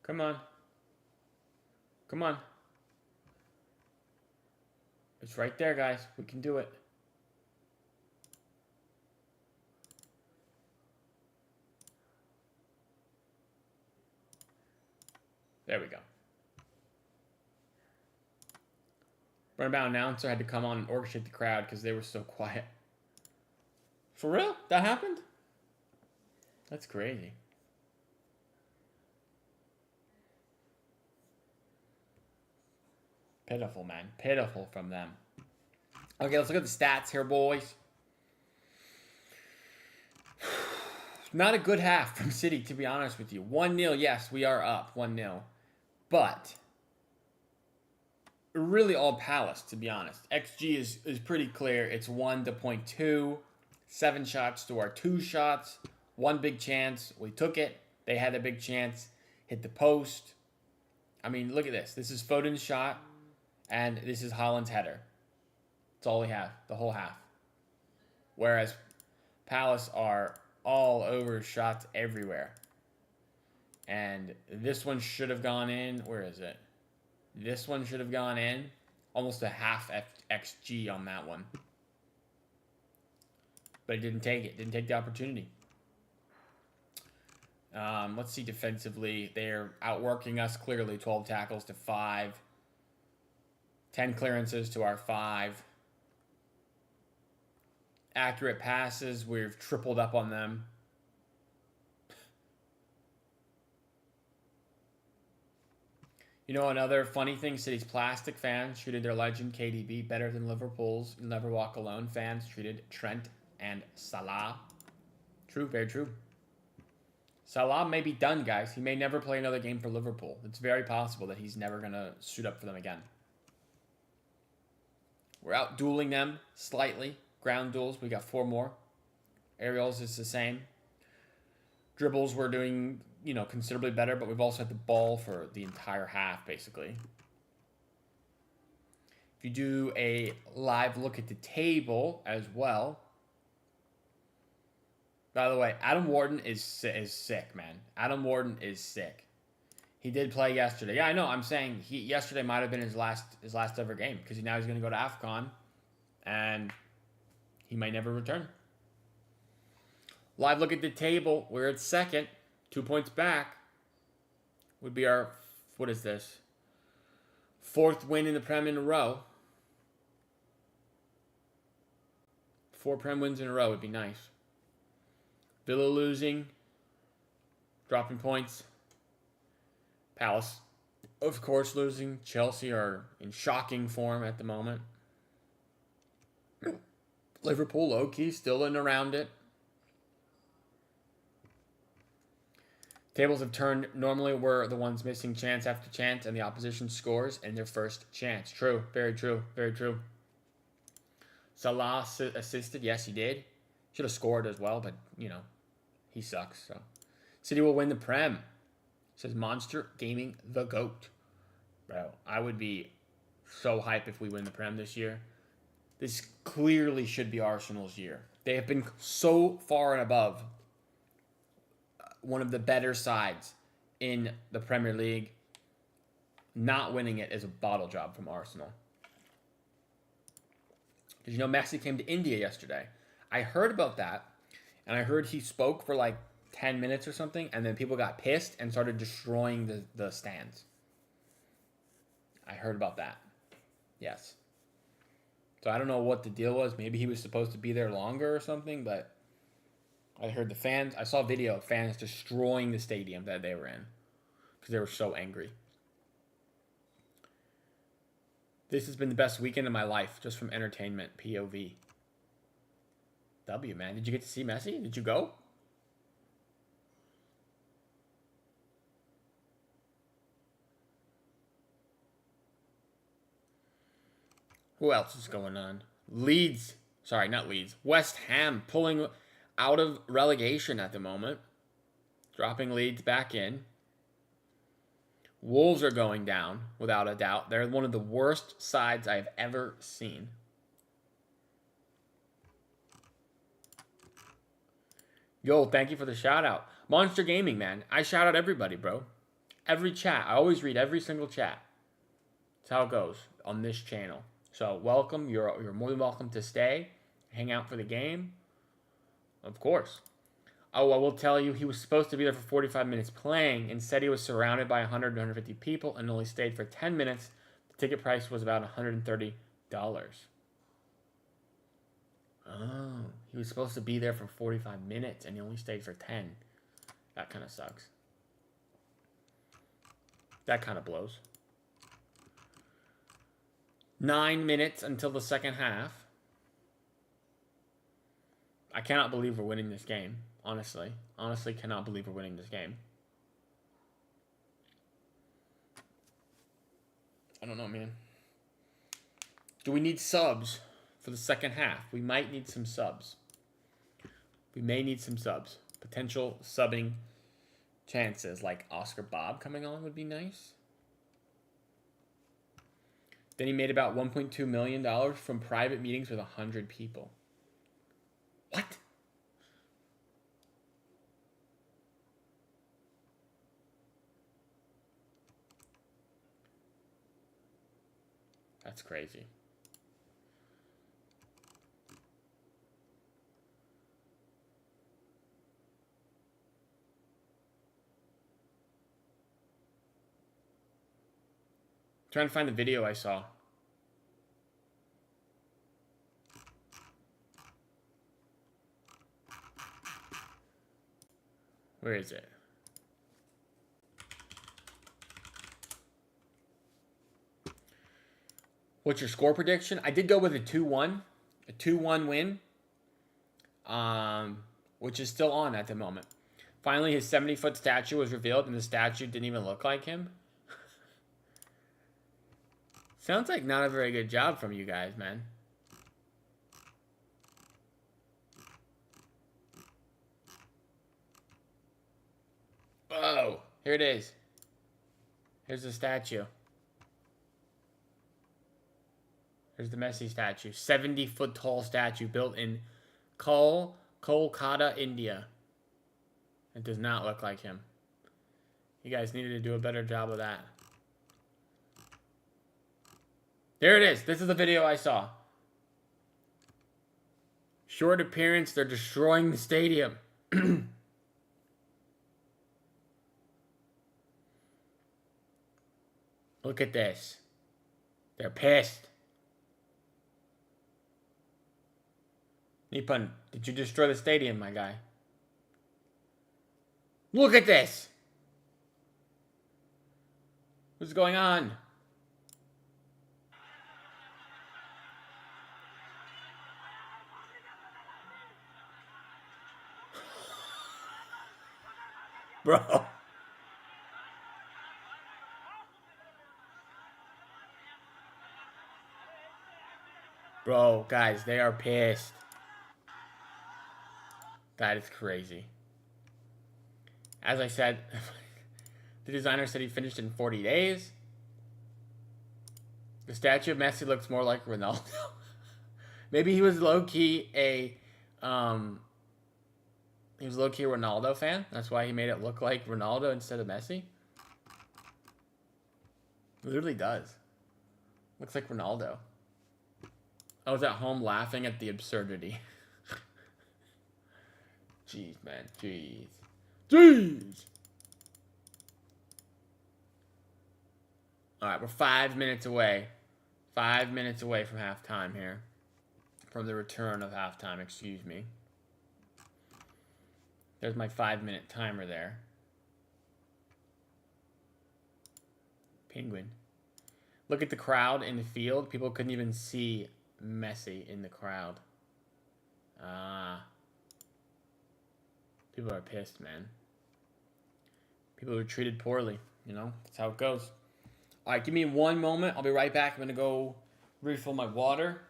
Speaker 1: Come on. It's right there, guys. We can do it. There we go. Bernabeu announcer had to come on and orchestrate the crowd because they were so quiet. For real? That happened? That's crazy. Pitiful, man. Pitiful from them. Okay, let's look at the stats here, boys. Not a good half from City, to be honest with you. 1-0, yes, we are up 1-0. But really all Palace, to be honest. XG is pretty clear. It's 1 to 0.2. 7 shots to our 2 shots. 1 big chance. We took it. They had a big chance. Hit the post. I mean, look at this. This is Foden's shot. And this is Haaland's header. That's all we have, the whole half. Whereas Palace are all over shots everywhere. And this one should have gone in. Where is it? This one should have gone in. Almost a half XG on that one. But he didn't take it. Didn't take the opportunity. Let's see defensively. They're outworking us clearly. 12 tackles to 5. 10 clearances to our 5. Accurate passes, we've tripled up on them. You know, another funny thing, City's plastic fans treated their legend KDB better than Liverpool's Never Walk Alone fans treated Trent and Salah. True, very true. Salah may be done, guys. He may never play another game for Liverpool. It's very possible that he's never going to suit up for them again. We're out dueling them slightly. Ground duels, we got 4 more. Aerials is the same. Dribbles, we're doing, considerably better, but we've also had the ball for the entire half, basically. If you do a live look at the table as well. By the way, Adam Wharton is sick, man. Adam Wharton is sick. He did play yesterday. Yeah, I know. I'm saying yesterday might have been his last ever game because now he's going to go to AFCON, and he might never return. Live look at the table. We're at second, 2 points back. Would be our, what is this? 4th win in the Prem in a row. 4 Prem wins in a row would be nice. Villa losing, dropping points. Palace, of course, losing. Chelsea are in shocking form at the moment. Liverpool, low-key, still in around it. Tables have turned. Normally, we're the ones missing chance after chance, and the opposition scores in their first chance. True. Very true. Very true. Salah assisted. Yes, he did. Should have scored as well, but, he sucks. So, City will win the Prem. says Monster Gaming the GOAT. Bro, I would be so hyped if we win the Prem this year. This clearly should be Arsenal's year. They have been so far and above one of the better sides in the Premier League. Not winning it is a bottle job from Arsenal. Did you know Messi came to India yesterday? I heard about that, and I heard he spoke for like 10 minutes or something, and then people got pissed and started destroying the stands. I heard about that. Yes. So I don't know what the deal was. Maybe he was supposed to be there longer or something, but I heard the fans. I saw a video of fans destroying the stadium that they were in because they were so angry. This has been the best weekend of my life, just from entertainment, POV. W, man. Did you get to see Messi? Did you go? Who else is going on? Leeds. Sorry, not Leeds. West Ham pulling out of relegation at the moment. Dropping Leeds back in. Wolves are going down, without a doubt. They're one of the worst sides I've ever seen. Yo, thank you for the shout out. Monster Gaming, man. I shout out everybody, bro. Every chat. I always read every single chat. That's how it goes on this channel. So welcome. You're more than welcome to stay. Hang out for the game. Of course. Oh, I will tell you, he was supposed to be there for 45 minutes playing. Instead, he was surrounded by 100 to 150 people and only stayed for 10 minutes. The ticket price was about $130. Oh, he was supposed to be there for 45 minutes and he only stayed for 10. That kind of sucks. That kind of blows. 9 minutes until the second half. I cannot believe we're winning this game. Honestly. Honestly cannot believe we're winning this game. I don't know, man. Do we need subs for the second half? We might need some subs. We may need some subs. Potential subbing chances, like Oscar Bob coming on would be nice. Then he made about $1.2 million from private meetings with 100 people. What? That's crazy. Trying to find the video I saw. Where is it? What's your score prediction? I did go with a 2-1. A 2-1 win. Which is still on at the moment. Finally, his 70-foot statue was revealed, and the statue didn't even look like him. Sounds like not a very good job from you guys, man. Oh, here it is. Here's the statue. Here's the Messi statue. 70-foot tall statue built in Kolkata, India. It does not look like him. You guys needed to do a better job of that. There it is. This is the video I saw. Short appearance. They're destroying the stadium. Look at this. They're pissed. Nippon, did you destroy the stadium, my guy? Look at this. What's going on? Bro. Bro, guys, they are pissed. That is crazy. As I said, The designer said he finished in 40 days. The statue of Messi looks more like Ronaldo. Maybe he was low-key a Ronaldo fan. That's why he made it look like Ronaldo instead of Messi. It literally does. Looks like Ronaldo. I was at home laughing at the absurdity. Jeez, man. Jeez. Jeez! Alright, we're 5 minutes away. 5 minutes away from halftime here. From the return of halftime, excuse me. There's my 5-minute timer there. Penguin. Look at the crowd in the field. People couldn't even see Messi in the crowd. People are pissed, man. People are treated poorly. You know, that's how it goes. All right, give me one moment. I'll be right back. I'm going to go refill my water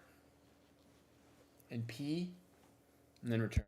Speaker 1: and pee and then return.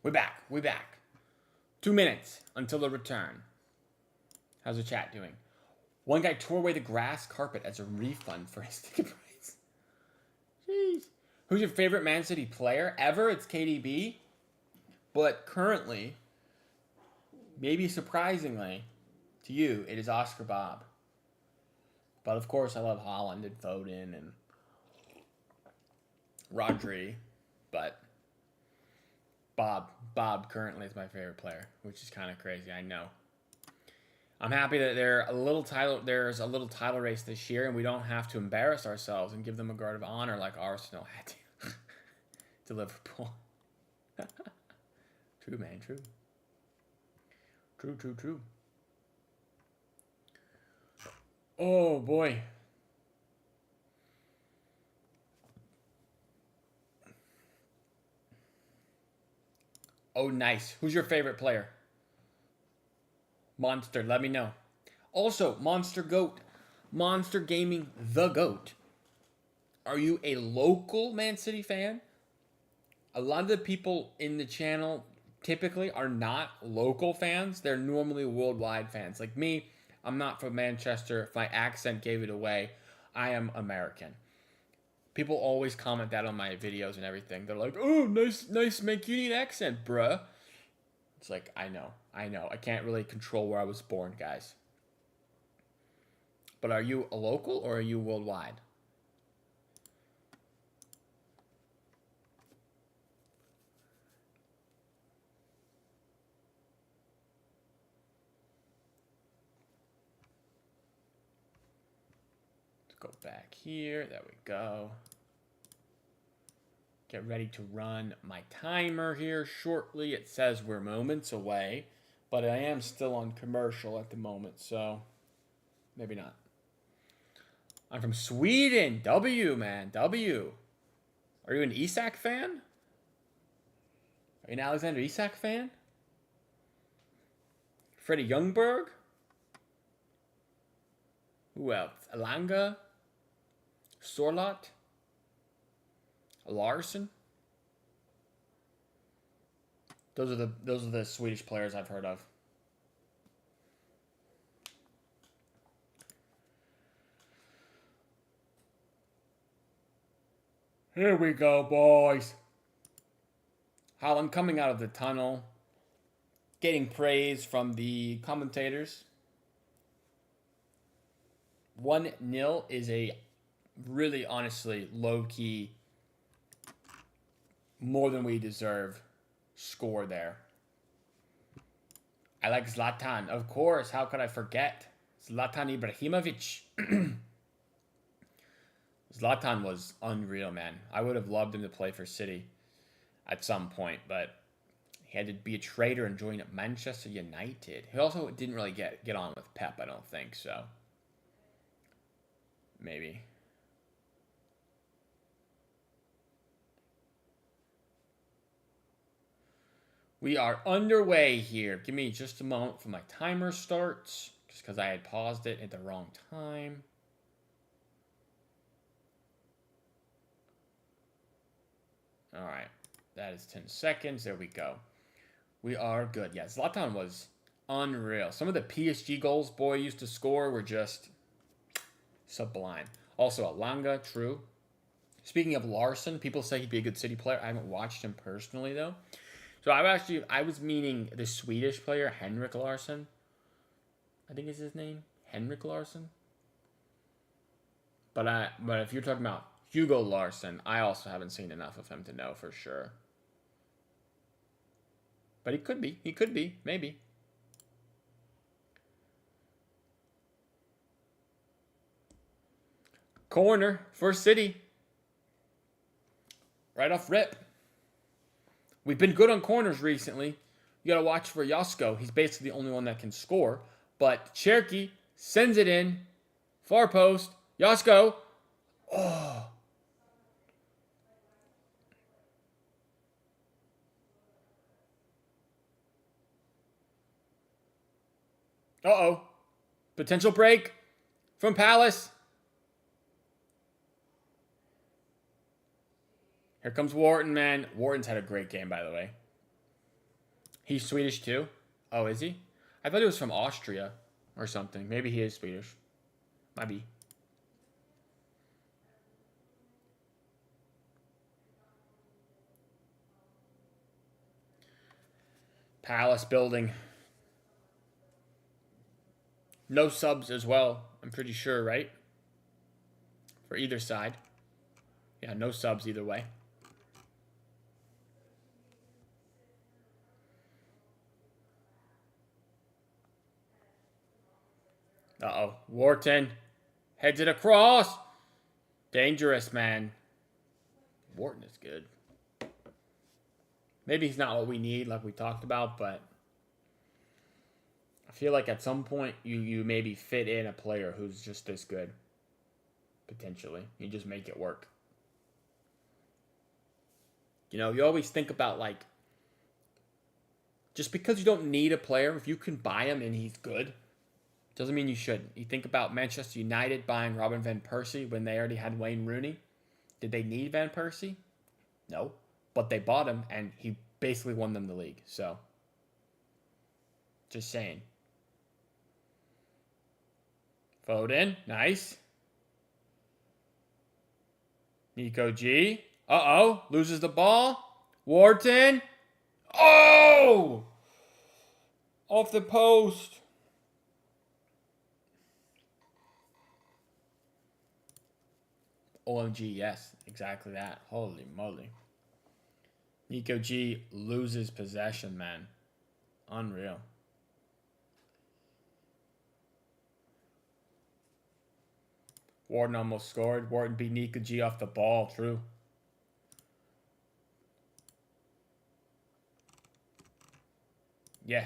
Speaker 1: We're back. We're back. 2 minutes until the return. How's the chat doing? One guy tore away the grass carpet as a refund for his ticket price. Jeez. Who's your favorite Man City player ever? It's KDB. But currently, maybe surprisingly to you, it is Oscar Bob. But of course, I love Haaland and Foden and Rodri. But Bob currently is my favorite player, which is kind of crazy, I know. I'm happy that there's a little title race this year, and we don't have to embarrass ourselves and give them a guard of honor like Arsenal had to to Liverpool. True, man, true. True. Oh, boy. Oh, nice. Who's your favorite player? Monster, let me know. Also, Monster Goat. Monster Gaming, the GOAT. Are you a local Man City fan? A lot of the people in the channel typically are not local fans. They're normally worldwide fans. Like me, I'm not from Manchester. If my accent gave it away, I am American. People always comment that on my videos and everything. They're like, "Oh, nice Mancunian accent, bruh." It's like, I know. I can't really control where I was born, guys. But are you a local or are you worldwide? Let's go back here. There we go. Get ready to run my timer here shortly. It says we're moments away, but I am still on commercial at the moment, so maybe not. I'm from Sweden. W, man. W. Are you an Isak fan? Are you an Alexander Isak fan? Freddie Ljungberg? Who else? Alanga? Sorlot? Larson? Those are the Swedish players I've heard of. Here we go, boys. Haaland coming out of the tunnel, getting praise from the commentators. 1-0 is a really, honestly, low-key, more than we deserve score there. I like Zlatan. Of course, how could I forget? Zlatan Ibrahimovic. Zlatan was unreal, man. I would have loved him to play for City at some point, but he had to be a traitor and join Manchester United. He also didn't really get on with Pep, I don't think, so maybe. We are underway here. Give me just a moment for my timer starts, just because I had paused it at the wrong time. All right, that is 10 seconds. There we go. We are good. Yeah, Zlatan was unreal. Some of the PSG goals boy used to score were just sublime. Also, Alanga, true. Speaking of Larson, people say he'd be a good City player. I haven't watched him personally, though. So I was meaning the Swedish player, Henrik Larsson. I think is his name. Henrik Larsson. But if you're talking about Hugo Larsson, I also haven't seen enough of him to know for sure. But he could be. He could be. Maybe. Corner for City. Right off rip. We've been good on corners recently. You got to watch for Josko. He's basically the only one that can score. But Cherky sends it in. Far post. Josko. Oh. Uh-oh. Potential break from Palace. Here comes Wharton, man. Wharton's had a great game, by the way. He's Swedish, too? Oh, is he? I thought he was from Austria or something. Maybe he is Swedish. Might be. Palace building. No subs as well, I'm pretty sure, right? For either side. Yeah, no subs either way. Uh-oh. Wharton heads it across. Dangerous, man. Wharton is good. Maybe he's not what we need, like we talked about, but I feel like at some point you maybe fit in a player who's just this good. Potentially. You just make it work. You know, you always think about, like, just because you don't need a player, if you can buy him and he's good, doesn't mean you shouldn't. You think about Manchester United buying Robin van Persie when they already had Wayne Rooney. Did they need Van Persie? No. But they bought him, and he basically won them the league. So, just saying. Foden, nice. Nico G. Uh-oh, loses the ball. Wharton. Oh! Off the post. OMG, yes, exactly that. Holy moly. Nico G loses possession, man. Unreal. Wharton almost scored. Wharton beat Nico G off the ball. True. Yeah.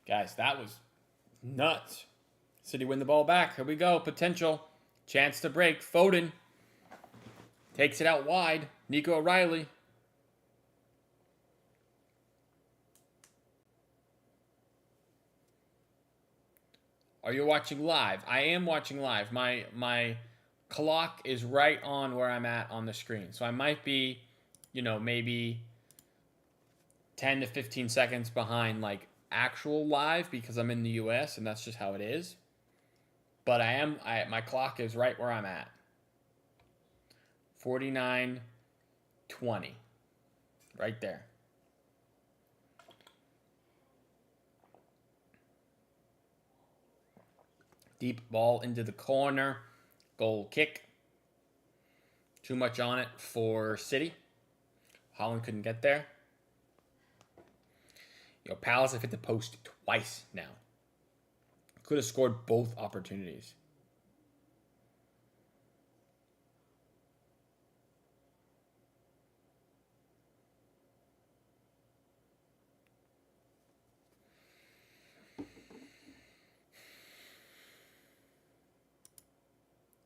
Speaker 1: Guys, that was nuts. City win the ball back. Here we go. Potential. Chance to break. Foden takes it out wide. Nico O'Reilly. Are you watching live? I am watching live. My clock is right on where I'm at on the screen. So I might be, maybe 10 to 15 seconds behind like actual live because I'm in the US and that's just how it is. But my clock is right where I'm at. 49:20. Right there. Deep ball into the corner. Goal kick. Too much on it for City. Holland couldn't get there. Palace have hit the post twice now. Could have scored both opportunities.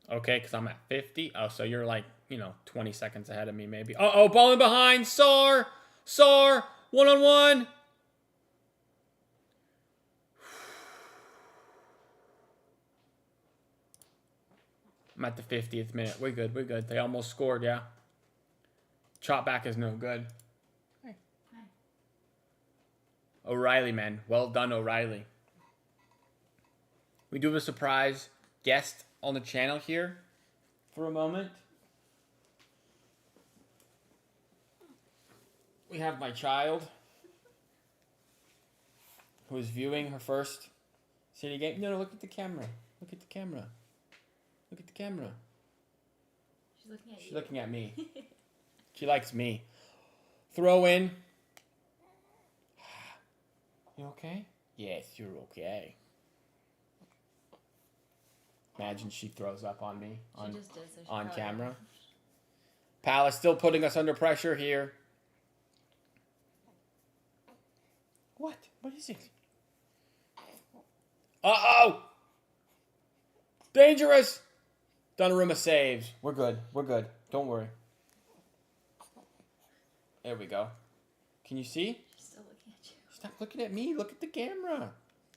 Speaker 1: Okay, because I'm at 50. Oh, so you're like, 20 seconds ahead of me maybe. Uh-oh, ball in behind. Sarr, one-on-one. I'm at the 50th minute. We're good. They almost scored, yeah. Chop back is no good. Hey. Hi. O'Reilly, man. Well done, O'Reilly. We do have a surprise guest on the channel here for a moment. We have my child who is viewing her first City game. No, look at the camera. Look at the camera. Look at the camera.
Speaker 2: She's looking at you.
Speaker 1: She's looking at me. She likes me. Throw in. You okay? Yes, you're okay. Imagine she throws up on me on camera. Palace still putting us under pressure here. What? What is it? Uh-oh! Dangerous! Donnarumma saves. We're good. Don't worry. There we go. Can you see?
Speaker 2: She's still looking at you.
Speaker 1: Stop looking at me. Look at the camera.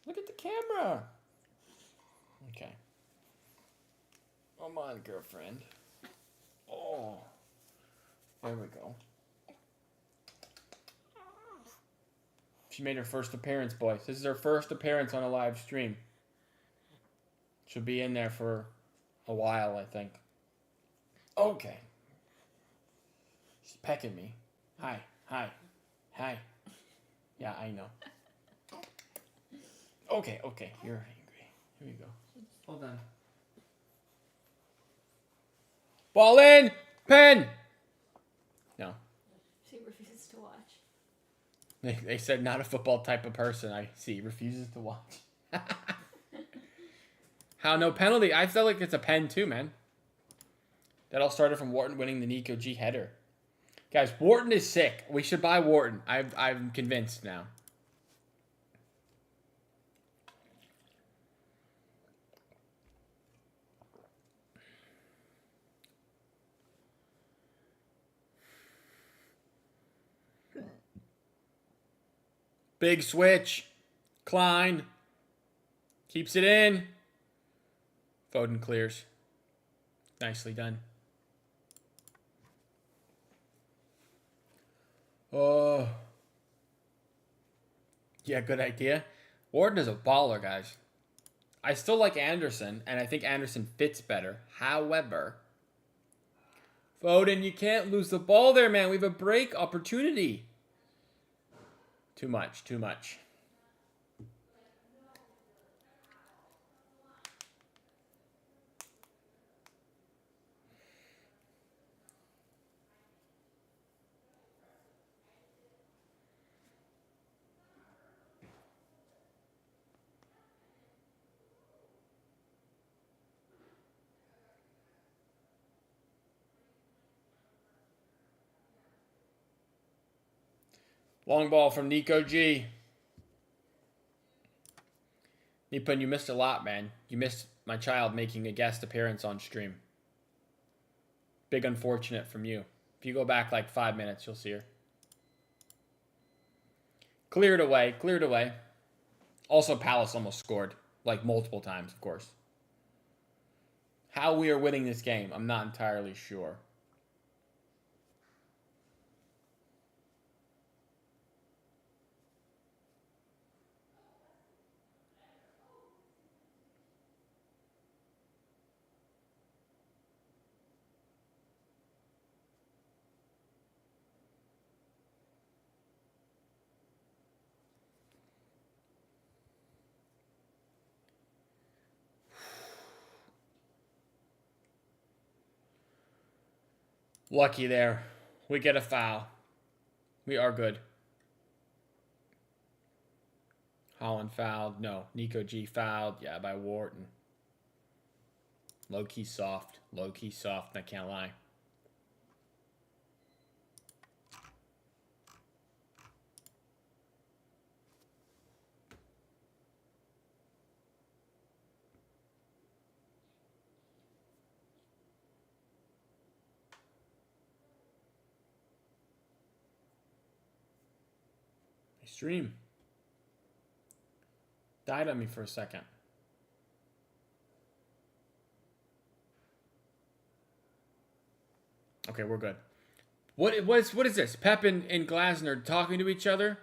Speaker 1: Look at the camera. Okay. Come on, girlfriend. Oh. There we go. She made her first appearance, boys. This is her first appearance on a live stream. She'll be in there for a while, I think. Okay. She's pecking me. Hi. Yeah, I know. Okay. You're angry. Here we go. Hold on. Ball in! Pen! No.
Speaker 2: She refuses to watch.
Speaker 1: They said not a football type of person. I see. Refuses to watch. How no penalty? I felt like it's a pen too, man. That all started from Wharton winning the Nico G header. Guys, Wharton is sick. We should buy Wharton. I'm convinced now. Big switch. Klein. Keeps it in. Foden clears. Nicely done. Oh. Yeah, good idea. Warden is a baller, guys. I still like Anderson, and I think Anderson fits better. However, Foden, you can't lose the ball there, man. We have a break opportunity. Too much, too much. Long ball from Nico G. Nipun, you missed a lot, man. You missed my child making a guest appearance on stream. Big unfortunate from you. If you go back like 5 minutes, you'll see her. Cleared away, cleared away. Also, Palace almost scored. Like multiple times, of course. How we are winning this game, I'm not entirely sure. Lucky there. We get a foul. We are good. Holland fouled. No, Nico G fouled. Yeah, by Wharton. Low-key soft. Low-key soft, I can't lie. Stream. Died on me for a second. Okay, we're good. What is this? Pep and Glasner talking to each other?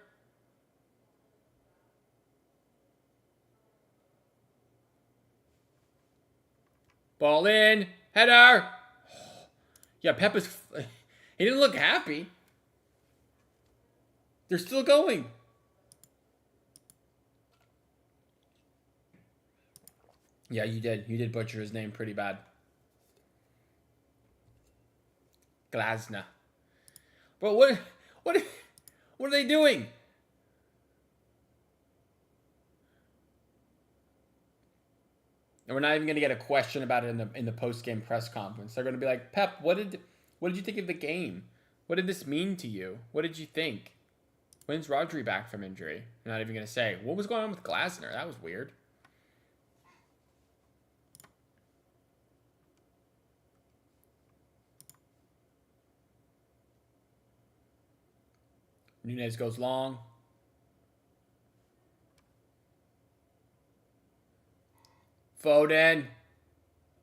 Speaker 1: Ball in. Header. Yeah, Pep is... He didn't look happy. They're still going. Yeah, you did. You did butcher his name pretty bad. Glasner. But what are they doing? And we're not even going to get a question about it in the post-game press conference. They're going to be like, Pep, what did you think of the game? What did this mean to you? What did you think? When's Rodri back from injury? You're not even going to say, what was going on with Glasner? That was weird. Nunez goes long. Foden.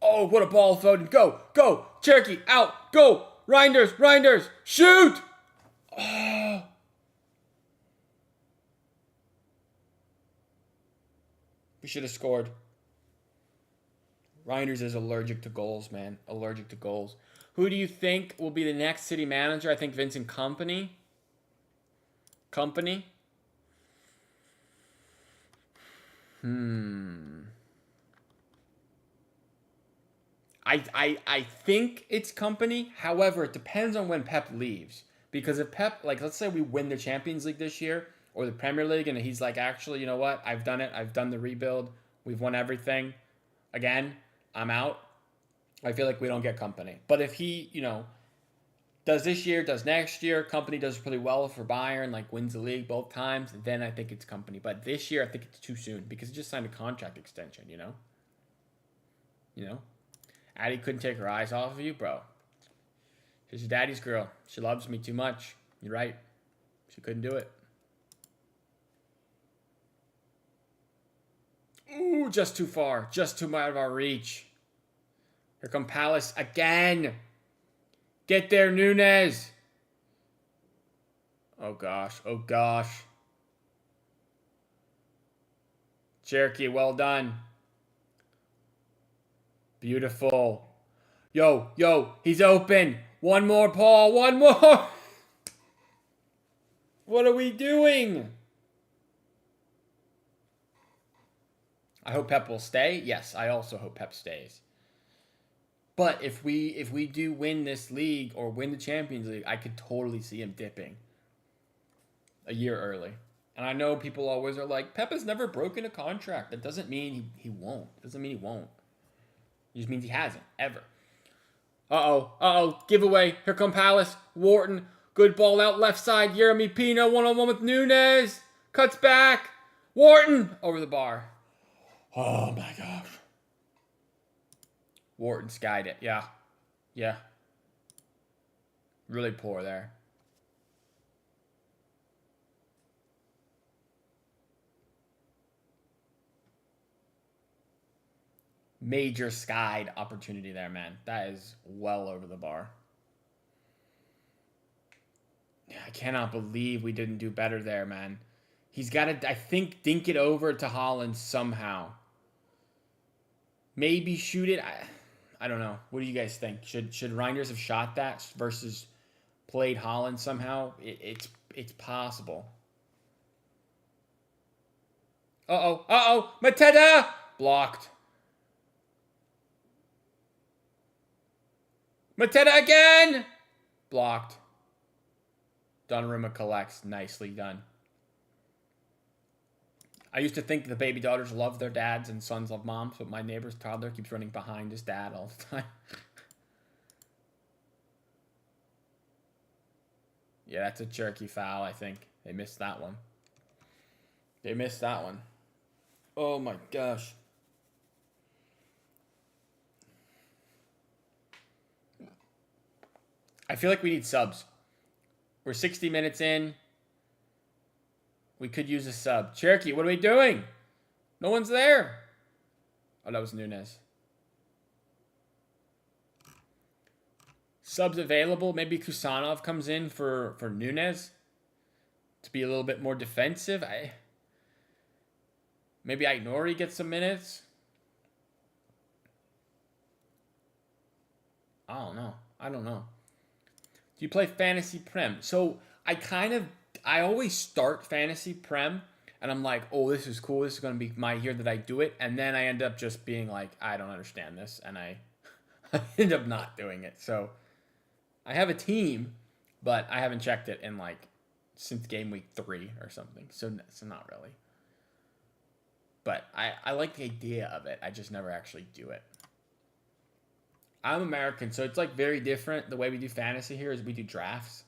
Speaker 1: Oh, what a ball, Foden. Go, go. Cherokee, out. Go. Reinders. Shoot. Oh. We should have scored. Reinders is allergic to goals, man. Allergic to goals. Who do you think will be the next City manager? I think Vincent Kompany. I think it's Kompany. However, it depends on when Pep leaves. Because if Pep, like, let's say we win the Champions League this year or the Premier League, and he's like, actually, you know what? I've done it. I've done the rebuild. We've won everything. Again, I'm out. I feel like we don't get Kompany. But if he, does this year, does next year, Kompany does pretty well for Bayern, like wins the league both times, then I think it's Kompany. But this year, I think it's too soon because he just signed a contract extension, Addie couldn't take her eyes off of you, bro. She's your daddy's girl. She loves me too much. You're right. She couldn't do it. Ooh, just too far. Just too out of our reach. Here come Palace again. Get there, Nunes. Oh, gosh. Oh, gosh. Cherokee, well done. Beautiful. Yo, he's open. One more, Paul. One more. What are we doing? I hope Pep will stay. Yes, I also hope Pep stays. But if we do win this league or win the Champions League, I could totally see him dipping a year early. And I know people always are like, Pep has never broken a contract. That doesn't mean he won't. It doesn't mean he won't. It just means he hasn't, ever. Uh-oh. Giveaway. Here come Palace. Wharton. Good ball out left side. Yeremy Pino one-on-one with Nunes. Cuts back. Wharton. Over the bar. Oh, my gosh. Wharton skied it. Yeah. Really poor there. Major skied opportunity there, man. That is well over the bar. I cannot believe we didn't do better there, man. He's got to, I think, dink it over to Holland somehow. Maybe shoot it. I don't know. What do you guys think? Should Reinders have shot that versus played Holland somehow? It's possible. Uh-oh. Mateta! Blocked. Mateta again! Blocked. Donnarumma collects. Nicely done. I used to think the baby daughters love their dads and sons love moms, but my neighbor's toddler keeps running behind his dad all the time. Yeah, that's a jerky foul, I think. They missed that one. Oh my gosh. I feel like we need subs. We're 60 minutes in. We could use a sub. Cherokee, what are we doing? No one's there. Oh, that was Nunes. Subs available. Maybe Kusanov comes in for Nunes to be a little bit more defensive. Maybe Aït-Nouri gets some minutes. I don't know. Do you play Fantasy Prem? So I always start Fantasy Prem and I'm like, oh, this is cool. This is going to be my year that I do it. And then I end up just being like, I don't understand this. And I end up not doing it. So I have a team, but I haven't checked it in since game week 3 or something. So not really. But I like the idea of it. I just never actually do it. I'm American, so it's very different. The way we do fantasy here is we do drafts.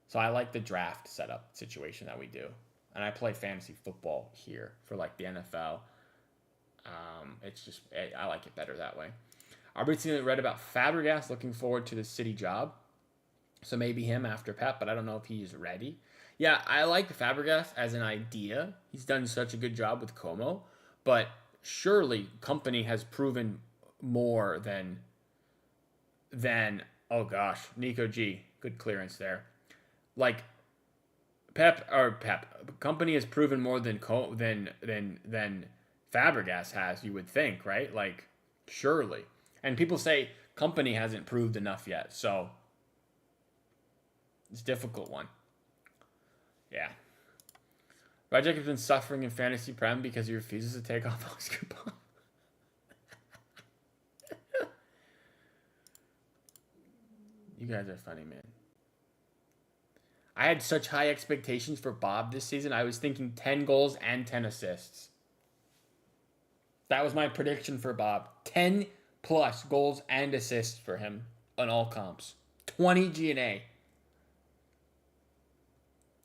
Speaker 1: So I like the draft setup situation that we do. And I play fantasy football here for the NFL. I like it better that way. I recently read about Fabregas looking forward to the City job. So maybe him after Pep, but I don't know if he's ready. Yeah, I like Fabregas as an idea. He's done such a good job with Como. But surely Company has proven more than oh gosh, Nico G. Good clearance there. Company has proven more than Fabregas has, you would think, right? Surely. And people say Company hasn't proved enough yet, so it's a difficult one. Yeah. Rajek has been suffering in Fantasy Prem because he refuses to take off Ox coupon. You guys are funny, man. I had such high expectations for Bob this season. I was thinking 10 goals and 10 assists. That was my prediction for Bob. 10 plus goals and assists for him on all comps. 20 G&A.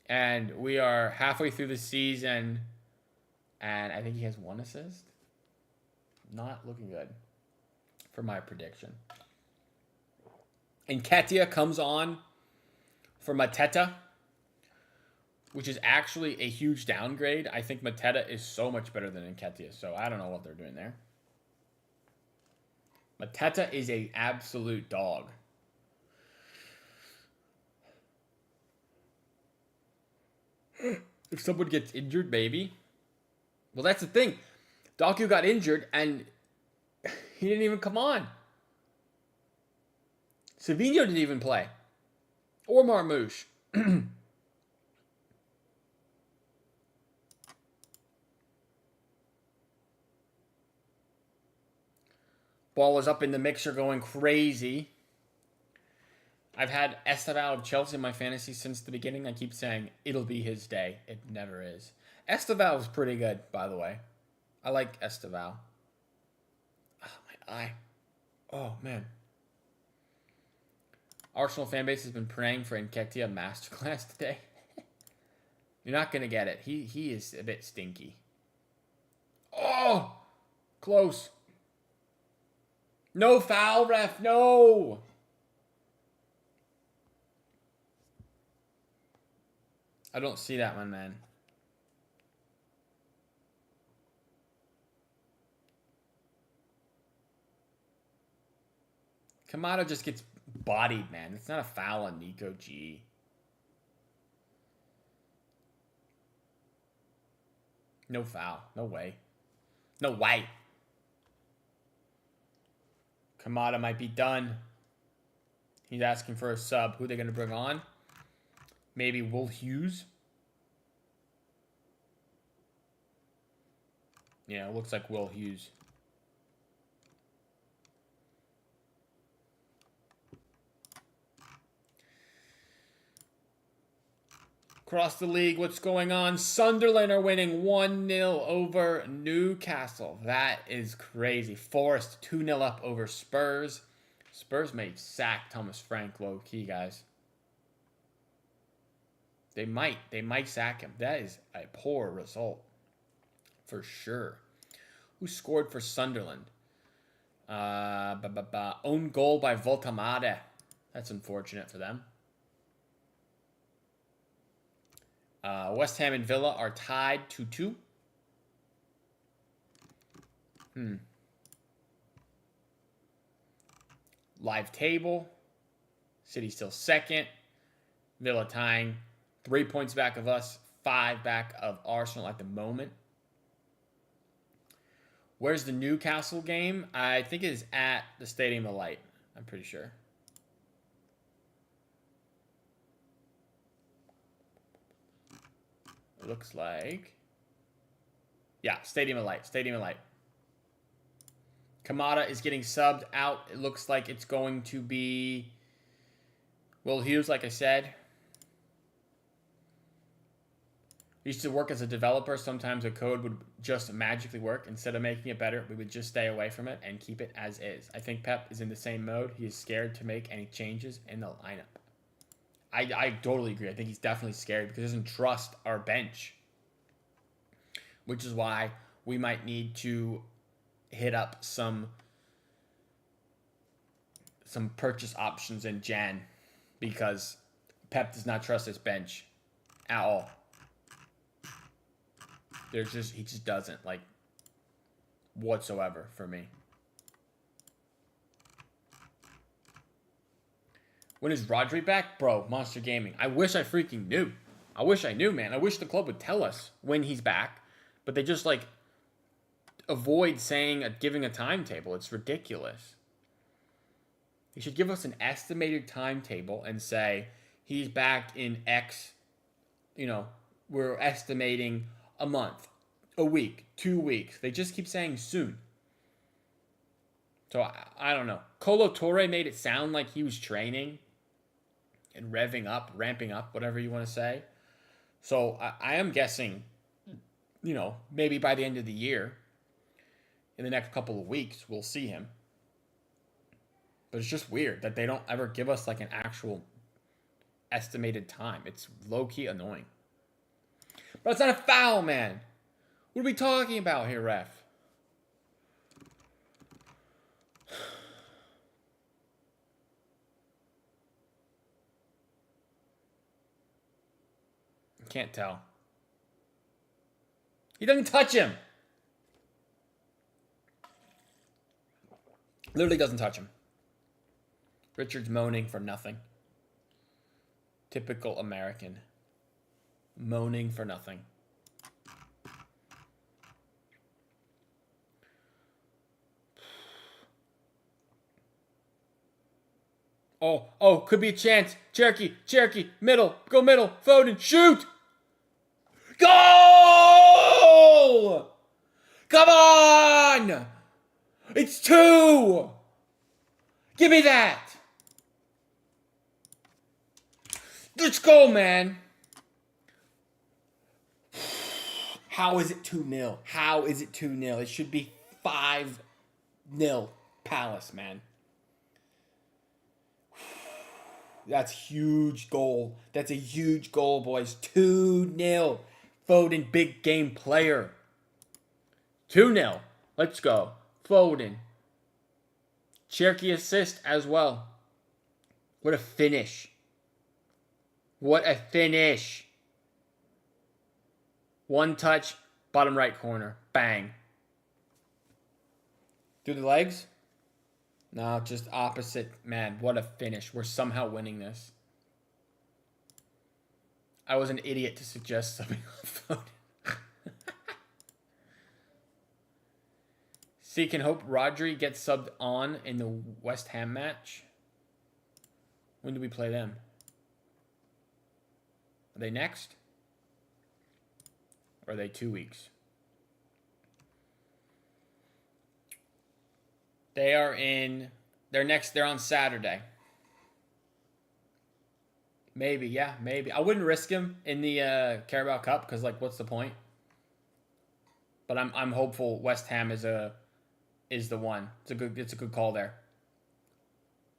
Speaker 1: And we are halfway through the season, and I think he has 1 assist. Not looking good for my prediction. And Ketia comes on for Mateta. which is actually a huge downgrade. I think Mateta is so much better than Nketiah, so I don't know what they're doing there. Mateta is an absolute dog. If someone gets injured, maybe. Well, that's the thing. Doku got injured, and he didn't even come on. Savinho didn't even play. Or Marmouche. Ball was up in the mixer going crazy. I've had Esteval of Chelsea in my fantasy since the beginning. I keep saying it'll be his day. It never is. Esteval was pretty good, by the way. I like Esteval. Oh, my eye. Oh, man. Arsenal fan base has been praying for Nketiah masterclass today. You're not going to get it. He is a bit stinky. Oh! Close. No foul, ref. No! I don't see that one, man. Kamada just gets bodied, man. It's not a foul on Nico G. No foul. No way. No way. Kamada might be done. He's asking for a sub. Who are they going to bring on? Maybe Will Hughes. Yeah, it looks like Will Hughes. Across the league, what's going on? Sunderland are winning 1-0 over Newcastle. That is crazy. Forest 2-0 up over Spurs. Spurs may sack Thomas Frank low-key, guys. They might. They might sack him. That is a poor result. For sure. Who scored for Sunderland? Own goal by Voltamade. That's unfortunate for them. West Ham and Villa are tied 2-2. Live table. City still second. Villa tying 3 points back of us, 5 back of Arsenal at the moment. Where's the Newcastle game? I think it is at the Stadium of Light. I'm pretty sure. It looks like... Yeah, Stadium of Light. Stadium of Light. Kamada is getting subbed out. It looks like it's going to be Will Hughes, like I said. I used to work as a developer. Sometimes a code would just magically work. Instead of making it better, we would just stay away from it and keep it as is. I think Pep is in the same mode. He is scared to make any changes in the lineup. I totally agree. I think he's definitely scared because he doesn't trust our bench. Which is why we might need to hit up some purchase options in Jan, because Pep does not trust his bench at all. He just doesn't, like, whatsoever for me. When is Rodri back? Bro, Monster Gaming. I wish I freaking knew. I wish I knew, man. I wish the club would tell us when he's back. But they just, like, avoid giving a timetable. It's ridiculous. He should give us an estimated timetable and say he's back in X. You know, we're estimating a month, a week, 2 weeks. They just keep saying soon. So I don't know. Colo Torre made it sound like he was training and ramping up, whatever you want to say. So I am guessing, you know, maybe by the end of the year, in the next couple of weeks, we'll see him. But it's just weird that they don't ever give us like an actual estimated time. It's low-key annoying. But it's not a foul, man. What are we talking about here, ref? Can't tell. He doesn't touch him. Literally doesn't touch him. Richard's moaning for nothing. Typical American. Moaning for nothing. Oh, could be a chance. Cherokee, middle, go middle, Foden, shoot! Goal! Come on! It's 2! Give me that! Let's go, man! How is it 2-0? How is it 2-0? It should be 5-0 Palace, man. That's huge goal. That's a huge goal, boys. 2-0. Foden, big game player. 2-0. Let's go. Foden. Cherokee assist as well. What a finish. What a finish. One touch, bottom right corner. Bang. Through the legs? No, just opposite. Man, what a finish. We're somehow winning this. I was an idiot to suggest something off Foden. See, can hope Rodri gets subbed on in the West Ham match. When do we play them? Are they next? Or are they 2 weeks? They're on Saturday. Maybe, yeah, maybe. I wouldn't risk him in the Carabao Cup because, like, what's the point? But I'm hopeful West Ham is the one. It's a good call there.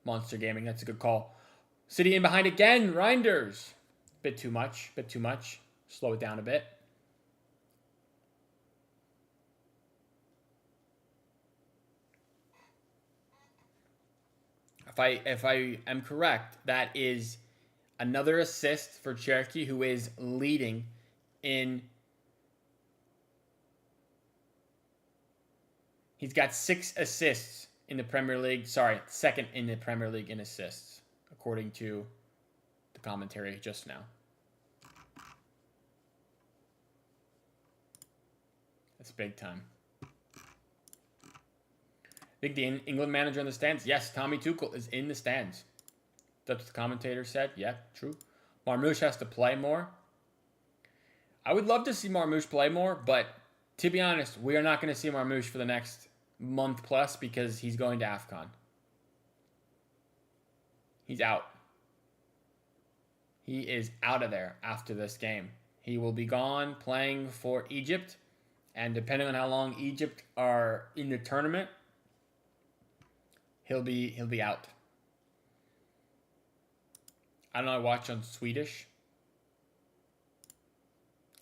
Speaker 1: Monster Gaming, that's a good call. City in behind again, Reinders. Bit too much. Slow it down a bit. If I am correct, that is another assist for Cherokee, who is leading in. He's got 6 assists in the Premier League. Sorry, second in the Premier League in assists, according to the commentary just now. That's big time. I think the England manager in the stands. Yes, Tommy Tuchel is in the stands. That's what the commentator said. Yeah, true. Marmoush has to play more. I would love to see Marmoush play more, but to be honest, we are not going to see Marmoush for the next month plus because he's going to AFCON. He's out. He is out of there after this game. He will be gone playing for Egypt, and depending on how long Egypt are in the tournament, he'll be out. I don't know, I watch on Swedish.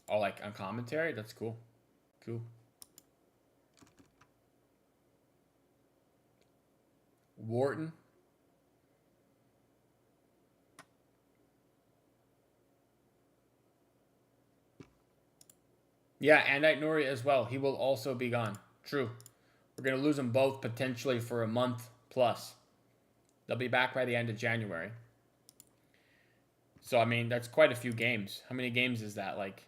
Speaker 1: Oh, like on commentary? That's cool. Cool. Wharton. Yeah, and Nuri as well. He will also be gone. True. We're going to lose them both potentially for a month plus. They'll be back by the end of January. So, I mean, that's quite a few games. How many games is that? Like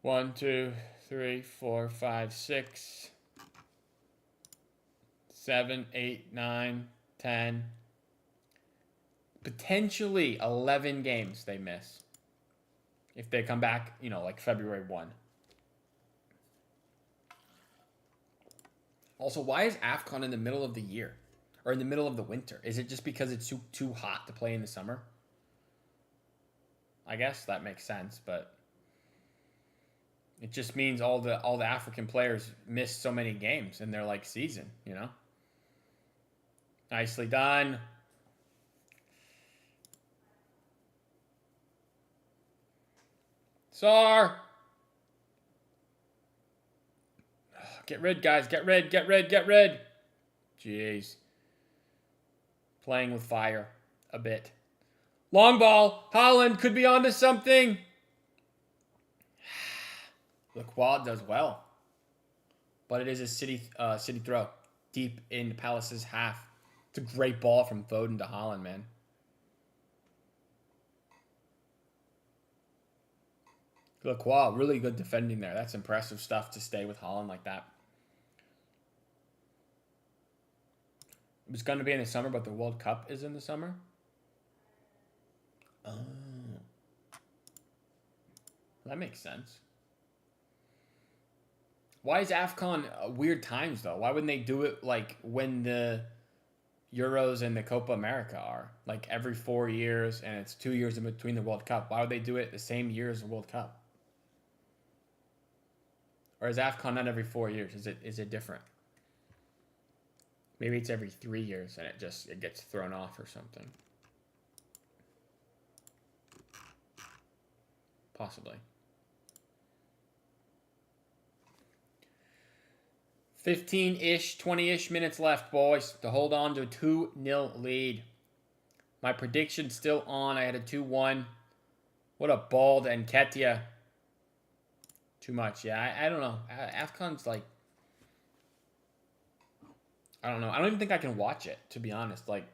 Speaker 1: 1, 2, 3, 4, 5, 6, 7, 8, 9, 10. Potentially 11 games they miss. If they come back, you know, like February 1. Also, why is AFCON in the middle of the year? Or in the middle of the winter? Is it just because it's too hot to play in the summer? I guess that makes sense, but it just means all the African players miss so many games in their like season, you know? Nicely done. Sar! Get rid, guys. Get rid. Jeez. Playing with fire a bit. Long ball. Holland could be onto something. The quad does well. But it is a city throw. Deep in Palace's half. It's a great ball from Foden to Holland, man. Lacroix, really good defending there. That's impressive stuff to stay with Holland like that. It was going to be in the summer, but the World Cup is in the summer. Oh. That makes sense. Why is AFCON weird times, though? Why wouldn't they do it like when the Euros and the Copa America are? Like every 4 years, and it's 2 years in between the World Cup. Why would they do it the same year as the World Cup? Or is AFCON not every 4 years? Is it different? Maybe it's every 3 years and it gets thrown off or something. Possibly. 15-ish, 20-ish minutes left, boys, to hold on to a 2-0 lead. My prediction's still on. I had a 2-1. What a ball to Nketiah. Too much. Yeah, I don't know. AFCON's like... I don't know. I don't even think I can watch it, to be honest. Like,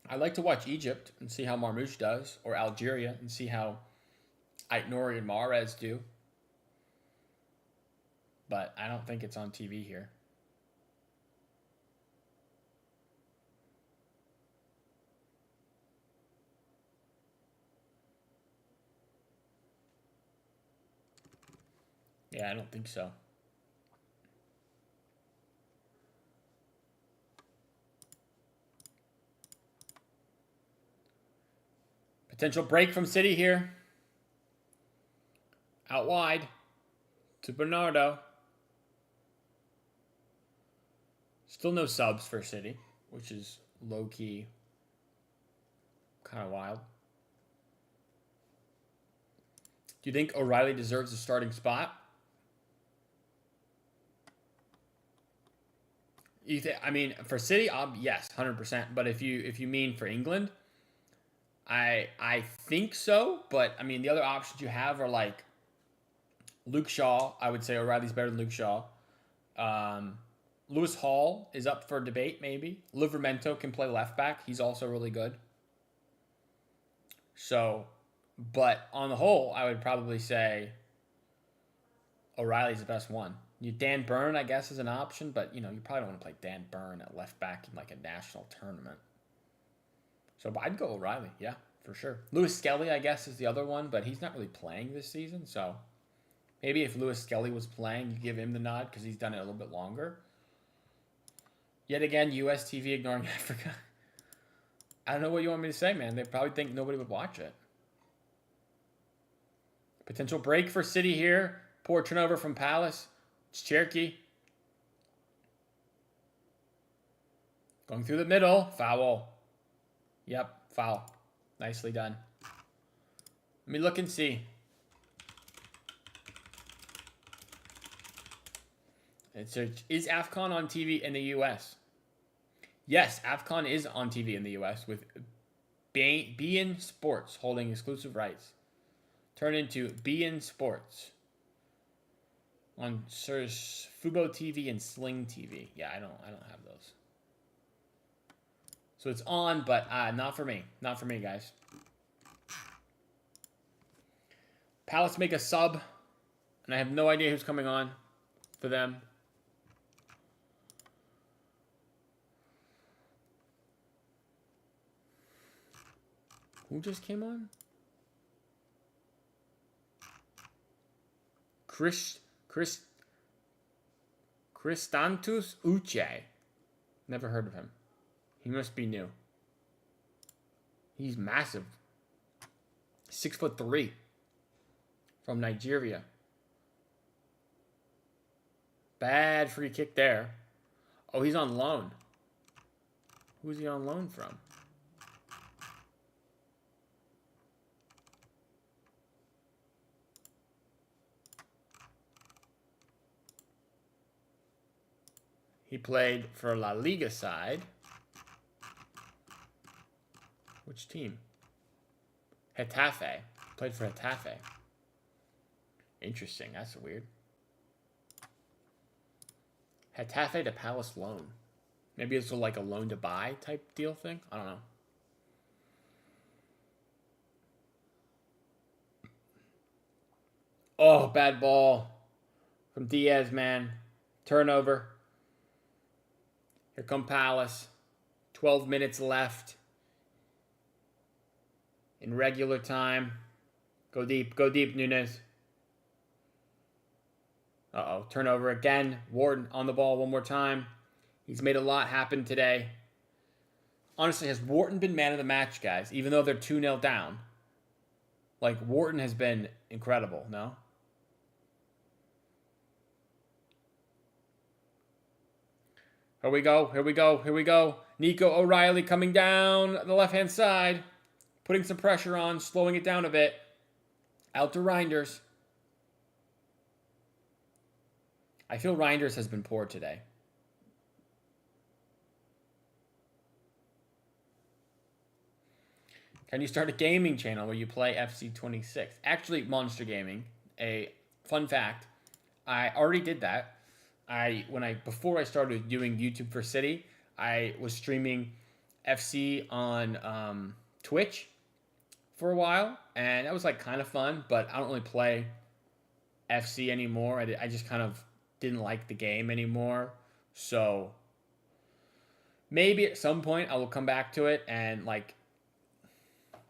Speaker 1: I like to watch Egypt and see how Marmoush does, or Algeria and see how Ait Nouri and Mahrez do. But I don't think it's on TV here. Yeah, I don't think so. Potential break from City here. Out wide to Bernardo. Still no subs for City, which is low-key kind of wild. Do you think O'Reilly deserves a starting spot? I mean, for City, yes, 100%. But if you mean for England, I think so. But I mean, the other options you have are like Luke Shaw. I would say O'Reilly's better than Luke Shaw. Lewis Hall is up for debate, maybe. Livramento can play left back. He's also really good. So, but on the whole, I would probably say O'Reilly's the best one. Dan Burn, I guess, is an option, but, you know, you probably don't want to play Dan Burn at left back in, like, a national tournament. So, but I'd go O'Reilly, yeah, for sure. Lewis Skelly, I guess, is the other one, but he's not really playing this season, so maybe if Lewis Skelly was playing, you give him the nod because he's done it a little bit longer. Yet again, US TV ignoring Africa. I don't know what you want me to say, man. They probably think nobody would watch it. Potential break for City here. Poor turnover from Palace. It's Cherky. Going through the middle. Foul. Yep, foul. Nicely done. Let me look and see. Is AFCON on TV in the U.S.? Yes, AFCON is on TV in the U.S. with beIN Sports holding exclusive rights. Turn into beIN Sports on Fubo TV and Sling TV. Yeah, I don't have those. So it's on, but not for me. Not for me, guys. Palace make a sub, and I have no idea who's coming on for them. Who just came on? Christantus Uche. Never heard of him. He must be new. He's massive. 6'3". From Nigeria. Bad free kick there. Oh, he's on loan. Who's he on loan from? He played for La Liga side. Which team? Getafe. Played for Getafe. Interesting. That's weird. Getafe to Palace loan. Maybe it's like a loan to buy type deal thing. I don't know. Oh, bad ball from Diaz, man. Turnover. Here come Palace. 12 minutes left in regular time. Go deep, Nunes. Uh-oh, turnover again. Wharton on the ball one more time. He's made a lot happen today. Honestly, has Wharton been man of the match, guys? Even though they're 2-0 down. Like, Wharton has been incredible, no? Here we go. Nico O'Reilly coming down the left-hand side. Putting some pressure on, slowing it down a bit. Out to Reinders. I feel Reinders has been poor today. Can you start a gaming channel where you play FC26? Actually, Monster Gaming. A fun fact. I already did that. Before I started doing YouTube for City, I was streaming FC on Twitch for a while, and that was like kind of fun. But I don't really play FC anymore. I just kind of didn't like the game anymore. So maybe at some point I will come back to it, and like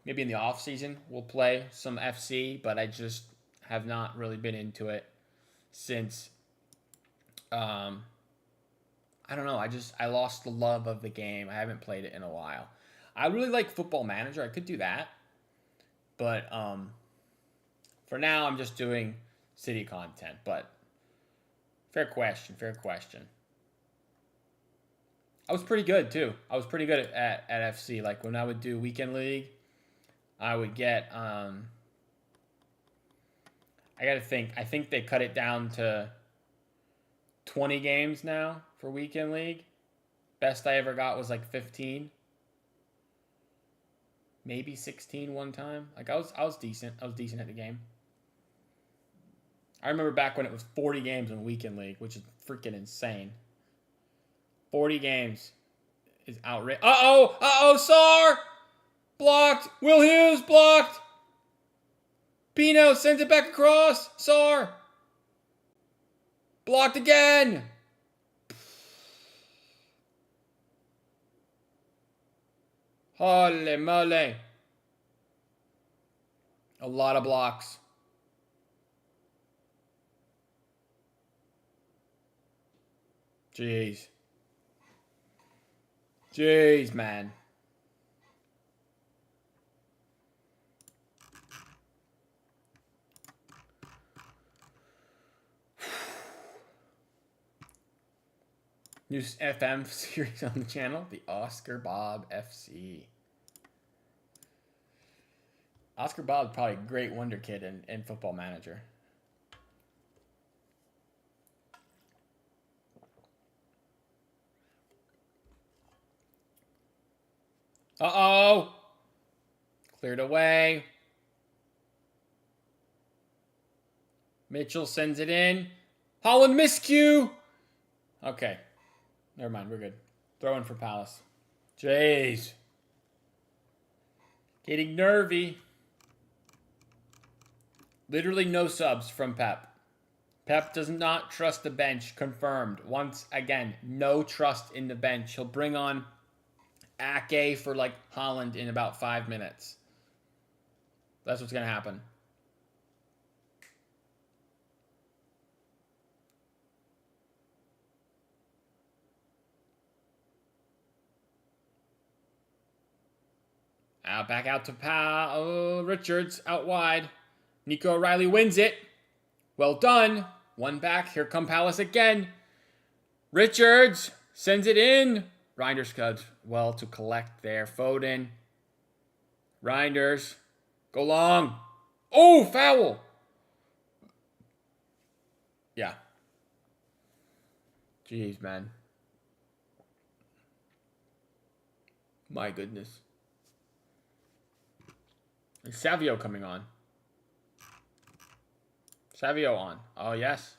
Speaker 1: maybe in the off season we'll play some FC. But I just have not really been into it since. I don't know. I lost the love of the game. I haven't played it in a while. I really like Football Manager. I could do that. But for now, I'm just doing City content. But fair question. I was pretty good, too. I was pretty good at FC. Like, when I would do Weekend League, I would get... I got to think. I think they cut it down to 20 games now for Weekend League. Best I ever got was like 15. Maybe 16 one time. Like I was decent. I was decent at the game. I remember back when it was 40 games in Weekend League, which is freaking insane. 40 games is outrageous. Uh-oh, Sar! Blocked. Will Hughes blocked. Pino sends it back across. Sar. Blocked again. Holy moly. A lot of blocks. Jeez, man. New FM series on the channel, the Oscar Bob FC. Oscar Bob's probably a great wonder kid in Football Manager. Uh-oh! Cleared away. Mitchell sends it in. Holland miscue! Okay. Never mind, we're good. Throw in for Palace. Jeez. Getting nervy. Literally no subs from Pep. Pep does not trust the bench. Confirmed. Once again, no trust in the bench. He'll bring on Ake for like Holland in about 5 minutes. That's what's going to happen. Back out to Richards out wide. Nico O'Reilly wins it. Well done. One back. Here come Palace again. Richards sends it in. Reinders does well to collect there. Foden. Reinders. Go long. Oh, foul. Yeah. Jeez, man. My goodness. Is Savio coming on? Savio on. Oh, yes.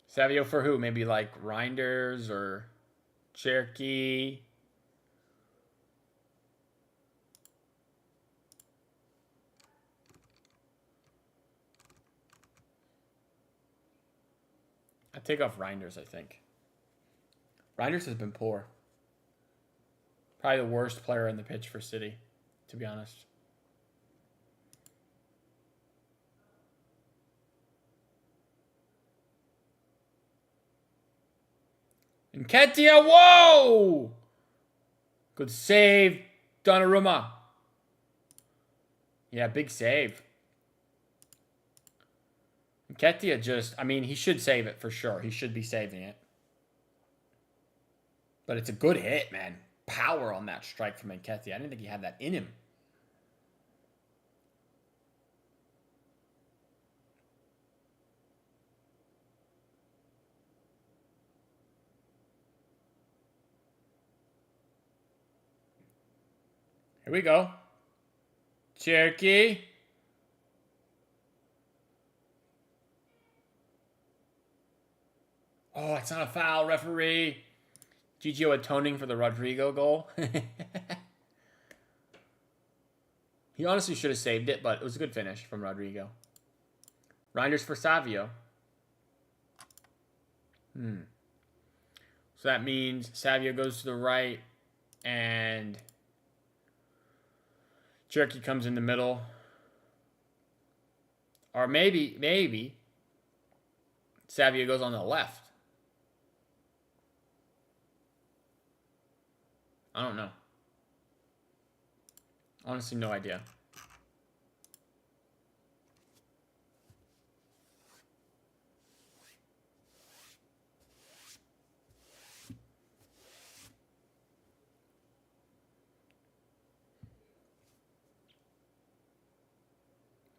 Speaker 1: Savio for who? Maybe like Reinders or Cherokee. I'd take off Reinders, I think. Reinders has been poor. Probably the worst player in the pitch for City, to be honest. Nketiah, whoa! Good save, Donnarumma. Yeah, big save. Nketiah just, I mean, he should save it for sure. He should be saving it. But it's a good hit, man. Power on that strike from Nketiah. I didn't think he had that in him. Here we go. Cherokee. Oh, it's not a foul, referee. Gigio atoning for the Rodrigo goal. He honestly should have saved it, but it was a good finish from Rodrigo. Reinders for Savio. So that means Savio goes to the right and Cherokee comes in the middle. Or maybe Savio goes on the left. I don't know. Honestly, no idea.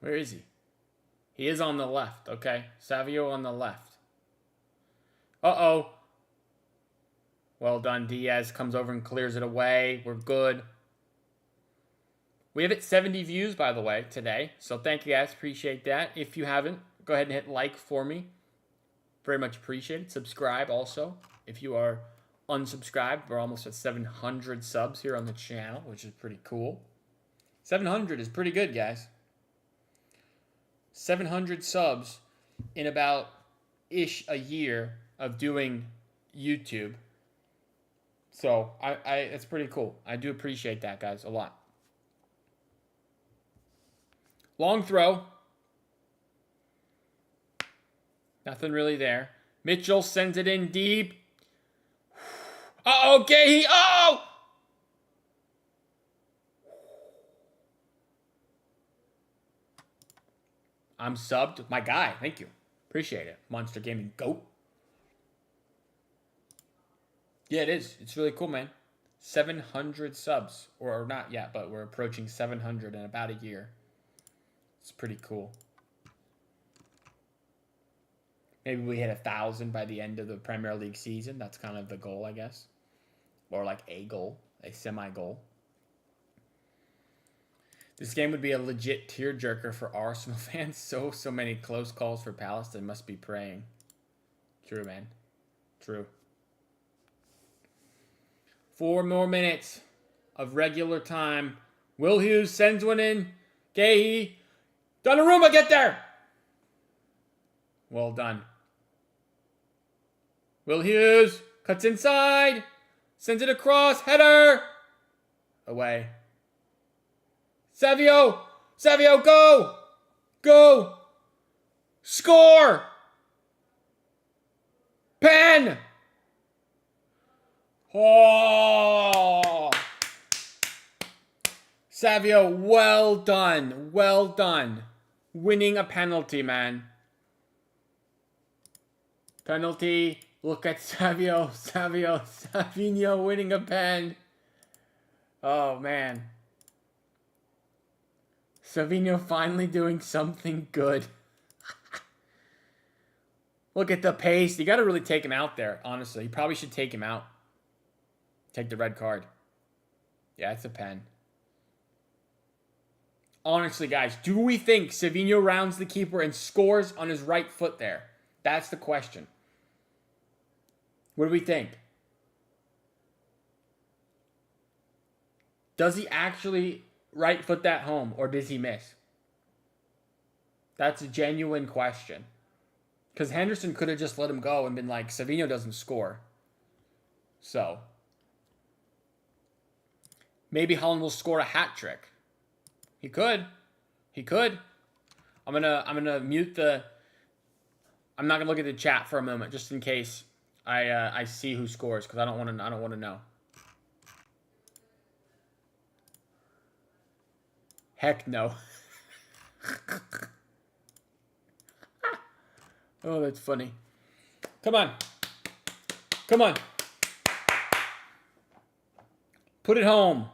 Speaker 1: Where is he? He is on the left, okay? Savio on the left. Uh-oh. Well done. Diaz comes over and clears it away. We're good. We have it 70 views, by the way, today. So thank you, guys. Appreciate that. If you haven't, go ahead and hit like for me. Very much appreciated. Subscribe also. If you are unsubscribed, we're almost at 700 subs here on the channel, which is pretty cool. 700 is pretty good, guys. 700 subs in about a year of doing YouTube. So it's pretty cool. I do appreciate that, guys, a lot. Long throw. Nothing really there. Mitchell sends it in deep. Uh-oh, Gahey. Oh! I'm subbed. My guy. Thank you. Appreciate it. Monster Gaming GOAT. Yeah, it is. It's really cool, man. 700 subs. Or not yet, but we're approaching 700 in about a year. It's pretty cool. Maybe we hit 1,000 by the end of the Premier League season. That's kind of the goal, I guess. Or like a goal. A semi-goal. This game would be a legit tearjerker for Arsenal fans. So many close calls for Palace. They must be praying. True, man. True. 4 more minutes of regular time. Will Hughes sends one in. Gahey. Donnarumma, get there! Well done. Will Hughes cuts inside. Sends it across. Header. Away. Savio. Savio, go. Go. Score. Pen. Oh. Savio, well done. Well done. Winning a penalty, man. Penalty. Look at Savio. Savinho winning a pen. Oh, man. Savinho finally doing something good. Look at the pace. You got to really take him out there, honestly. You probably should take him out. Take the red card. Yeah, it's a pen. Honestly, guys, do we think Savinho rounds the keeper and scores on his right foot there? That's the question. What do we think? Does he actually right foot that home, or does he miss? That's a genuine question. Because Henderson could have just let him go and been like, Savinho doesn't score. So, maybe Haaland will score a hat trick. He could. He could. I'm gonna mute the. I'm not gonna look at the chat for a moment, just in case I see who scores, because I don't want to know. Heck no. Oh, that's funny. Come on. Come on. Put it home.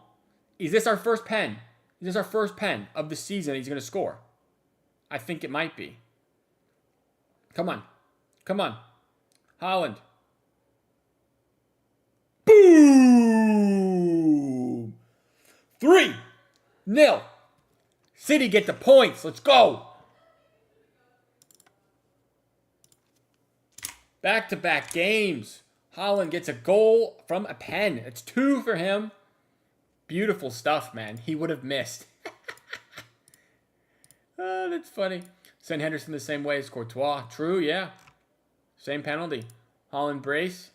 Speaker 1: Is this our first pen? Is this our first pen of the season he's going to score? I think it might be. Come on. Come on. Haaland. Boom! 3-0. City get the points. Let's go. Back-to-back games. Haaland gets a goal from a pen. It's 2 for him. Beautiful stuff, man. He would have missed. Oh, that's funny. Send Henderson the same way as Courtois. True, yeah. Same penalty. Haaland brace.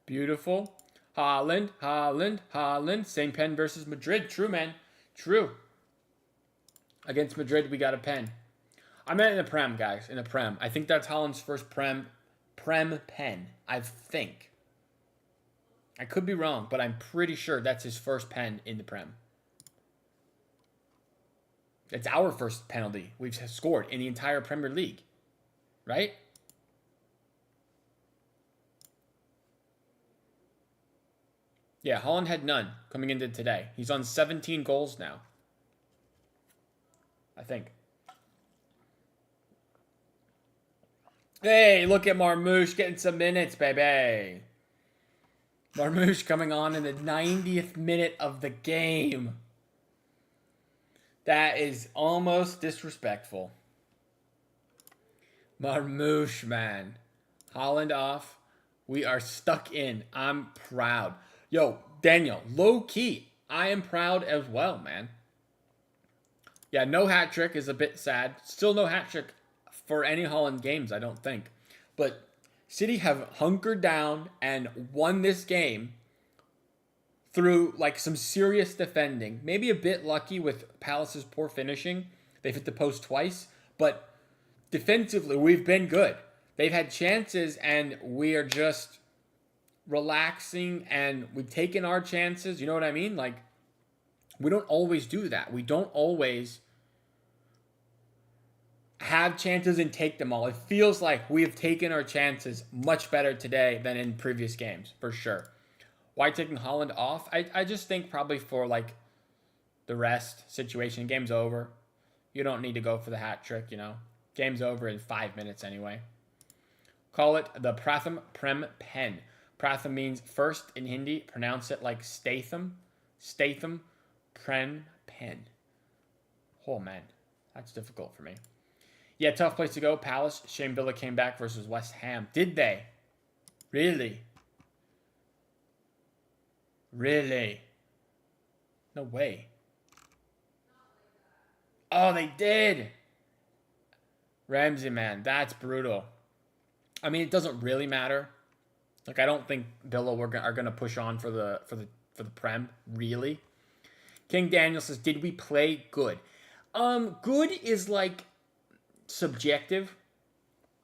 Speaker 1: Beautiful. Haaland. Same pen versus Madrid. True, man. True. Against Madrid, we got a pen. I meant in the Prem, guys. In the Prem. I think that's Haaland's first Prem pen. I think. I could be wrong, but I'm pretty sure that's his first pen in the Prem. It's our first penalty we've scored in the entire Premier League. Right? Yeah, Haaland had none coming into today. He's on 17 goals now. I think. Hey, look at Marmoush getting some minutes, baby. Marmoush coming on in the 90th minute of the game. That is almost disrespectful. Marmoush, man. Haaland off. We are stuck in. I'm proud. Yo, Daniel, low key. I am proud as well, man. Yeah, no hat trick is a bit sad. Still no hat trick for any Haaland games, I don't think. But City have hunkered down and won this game through like some serious defending. Maybe a bit lucky with Palace's poor finishing. They've hit the post twice, but defensively we've been good. They've had chances and we are just relaxing and we've taken our chances. You know what I mean? Like, we don't always do that. We don't always have chances and take them all. It feels like we have taken our chances much better today than in previous games, for sure. Why taking Haaland off? I just think probably for like the rest situation. Game's over. You don't need to go for the hat trick, you know. Game's over in 5 minutes anyway. Call it the Pratham Prem Pen. Pratham means first in Hindi. Pronounce it like Statham. Statham Prem Pen. Oh, man. That's difficult for me. Yeah, tough place to go. Palace. Shane Villa came back versus West Ham. Did they? Really? Really? No way. Oh, they did. Ramsey, man. That's brutal. I mean, it doesn't really matter. Like, I don't think Villa are going to push on for the Prem, really. King Daniel says, did we play good? Good is like subjective.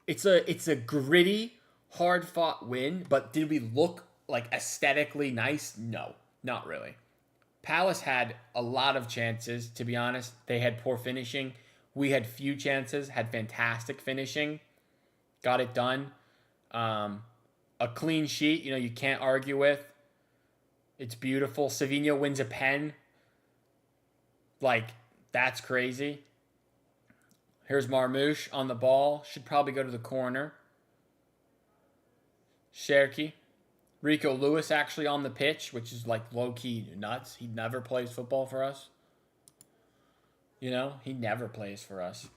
Speaker 1: It's a gritty, hard-fought win, but did we look like aesthetically nice? No, not really. Palace had a lot of chances, to be honest. They had poor finishing. We had few chances, had fantastic finishing. Got it done. A clean sheet, you know, you can't argue with. It's beautiful. Savinho wins a pen. Like, that's crazy. Here's Marmoush on the ball. Should probably go to the corner. Cherki. Rico Lewis actually on the pitch, which is like low-key nuts. He never plays football for us. You know, he never plays for us.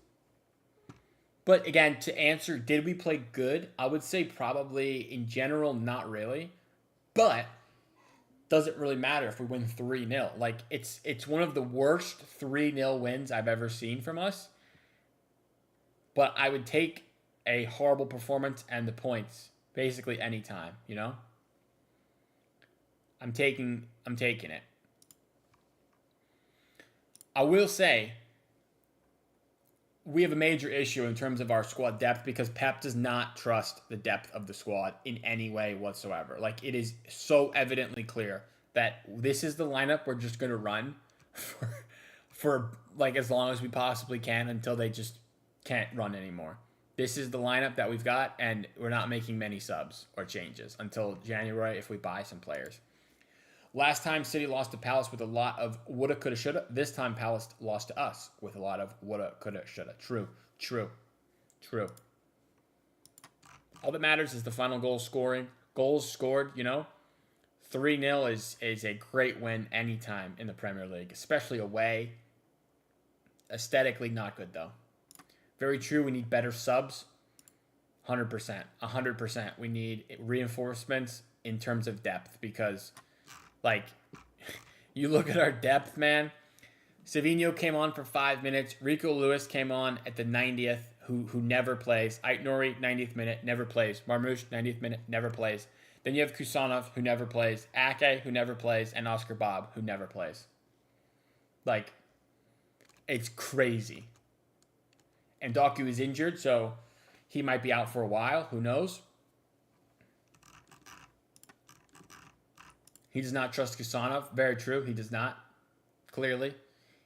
Speaker 1: But again, to answer, did we play good? I would say probably in general, not really. But doesn't really matter if we win 3-0. Like it's one of the worst 3-0 wins I've ever seen from us. But I would take a horrible performance and the points basically anytime, you know? I'm taking it. I will say we have a major issue in terms of our squad depth because Pep does not trust the depth of the squad in any way whatsoever. Like, it is so evidently clear that this is the lineup we're just going to run for like as long as we possibly can until they just can't run anymore. This is the lineup that we've got, and we're not making many subs or changes until January if we buy some players. Last time City lost to Palace with a lot of woulda, coulda, shoulda. This time Palace lost to us with a lot of woulda, coulda, shoulda. True. All that matters is the final goal scoring. Goals scored, you know. 3-0 is a great win anytime in the Premier League, especially away. Aesthetically, not good, though. Very true, we need better subs. 100%. 100%. We need reinforcements in terms of depth because... Like, you look at our depth, man. Savinho came on for 5 minutes. Rico Lewis came on at the 90th, who never plays. Ait Nouri, 90th minute, never plays. Marmoush, 90th minute, never plays. Then you have Kusanov, who never plays. Ake, who never plays. And Oscar Bob, who never plays. Like, it's crazy. And Doku is injured, so he might be out for a while. Who knows? He does not trust Kusanov. Very true. He does not. Clearly.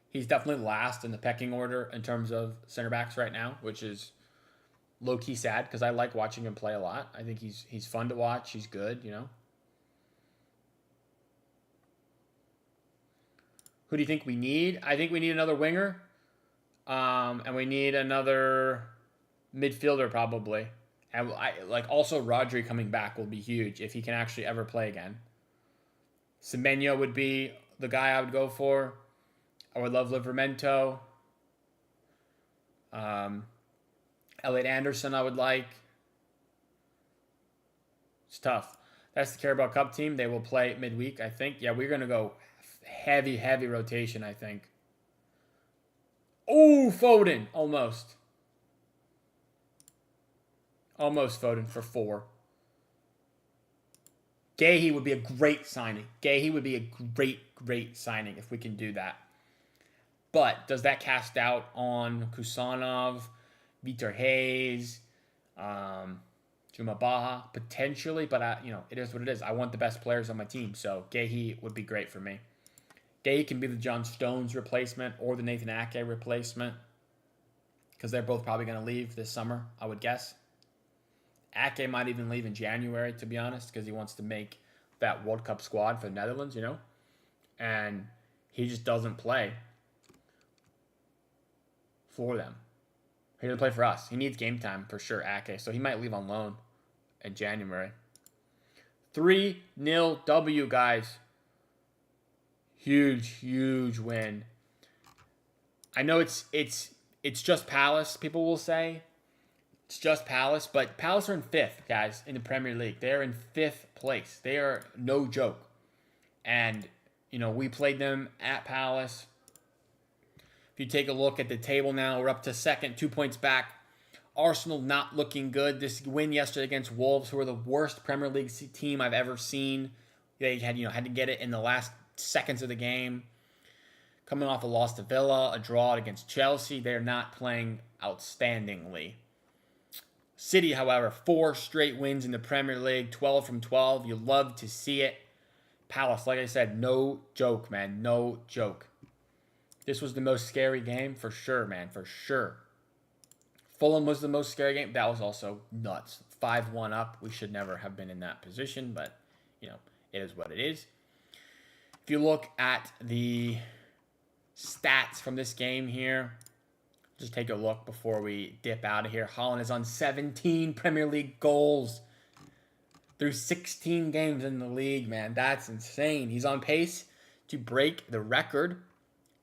Speaker 1: He's definitely last in the pecking order in terms of center backs right now, which is low-key sad because I like watching him play a lot. I think he's fun to watch. He's good, you know. Who do you think we need? I think we need another winger. And we need another midfielder probably. And also Rodri coming back will be huge if he can actually ever play again. Semenyo would be the guy I would go for. I would love Livramento. Elliot Anderson I would like. It's tough. That's the Carabao Cup team. They will play midweek, I think. Yeah, we're going to go heavy rotation, I think. Oh, Foden. Almost. Almost Foden for 4. Gahey would be a great signing. Gahey would be a great signing if we can do that. But does that cast doubt on Kusanov, Vitor Hayes, Juma Baha? Potentially, but it is what it is. I want the best players on my team, so Gahey would be great for me. Gahey can be the John Stones replacement or the Nathan Ake replacement because they're both probably going to leave this summer, I would guess. Ake might even leave in January, to be honest, because he wants to make that World Cup squad for the Netherlands, you know? And he just doesn't play for them. He doesn't play for us. He needs game time for sure, Ake, so he might leave on loan in January. 3-0 W, guys. Huge win. I know it's just Palace, people will say. It's just Palace, but Palace are in 5th, guys, in the Premier League. They're in 5th place. They are no joke. And, we played them at Palace. If you take a look at the table now, we're up to 2nd, 2 points back. Arsenal not looking good. This win yesterday against Wolves, who are the worst Premier League team I've ever seen. They had to get it in the last seconds of the game. Coming off a loss to Villa, a draw against Chelsea. They're not playing outstandingly. City, however, 4 straight wins in the Premier League, 12 from 12. You love to see it. Palace, like I said, no joke, man. No joke. This was the most scary game for sure, man. For sure. Fulham was the most scary game. That was also nuts. 5-1 up. We should never have been in that position, but, it is what it is. If you look at the stats from this game here, just take a look before we dip out of here. Haaland is on 17 Premier League goals through 16 games in the league, man. That's insane. He's on pace to break the record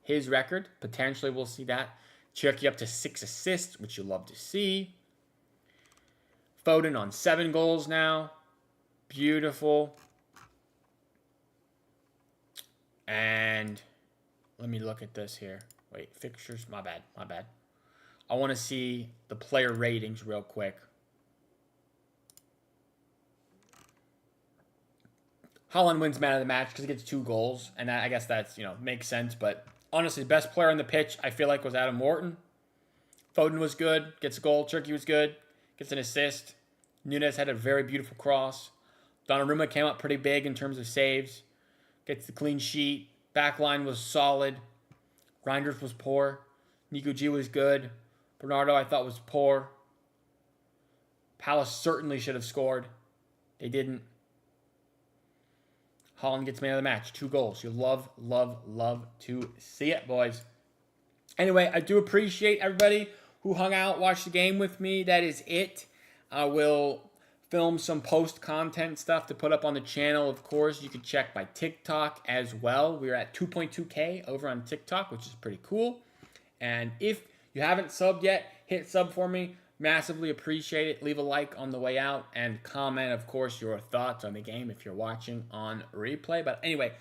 Speaker 1: his record. Potentially we'll see that. Cherokee up to 6 assists, which you love to see. Foden on 7 goals now. Beautiful. And let me look at this here. Wait, fixtures. My bad. I want to see the player ratings real quick. Haaland wins man of the match because he gets 2 goals. And I guess that's, makes sense. But honestly, best player on the pitch, I feel like, was Adam Morton. Foden was good. Gets a goal. Turkey was good. Gets an assist. Nunes had a very beautiful cross. Donnarumma came up pretty big in terms of saves. Gets the clean sheet. Backline was solid. Reinders was poor. Nico G was good. Bernardo, I thought, was poor. Palace certainly should have scored. They didn't. Haaland gets man of the match. 2 goals. You love to see it, boys. Anyway, I do appreciate everybody who hung out, watched the game with me. That is it. I will film some post-content stuff to put up on the channel. Of course, you can check my TikTok as well. We're at 2.2K over on TikTok, which is pretty cool. And if you haven't subbed yet, hit sub for me. Massively appreciate it. Leave a like on the way out and comment, of course, your thoughts on the game if you're watching on replay. But anyway,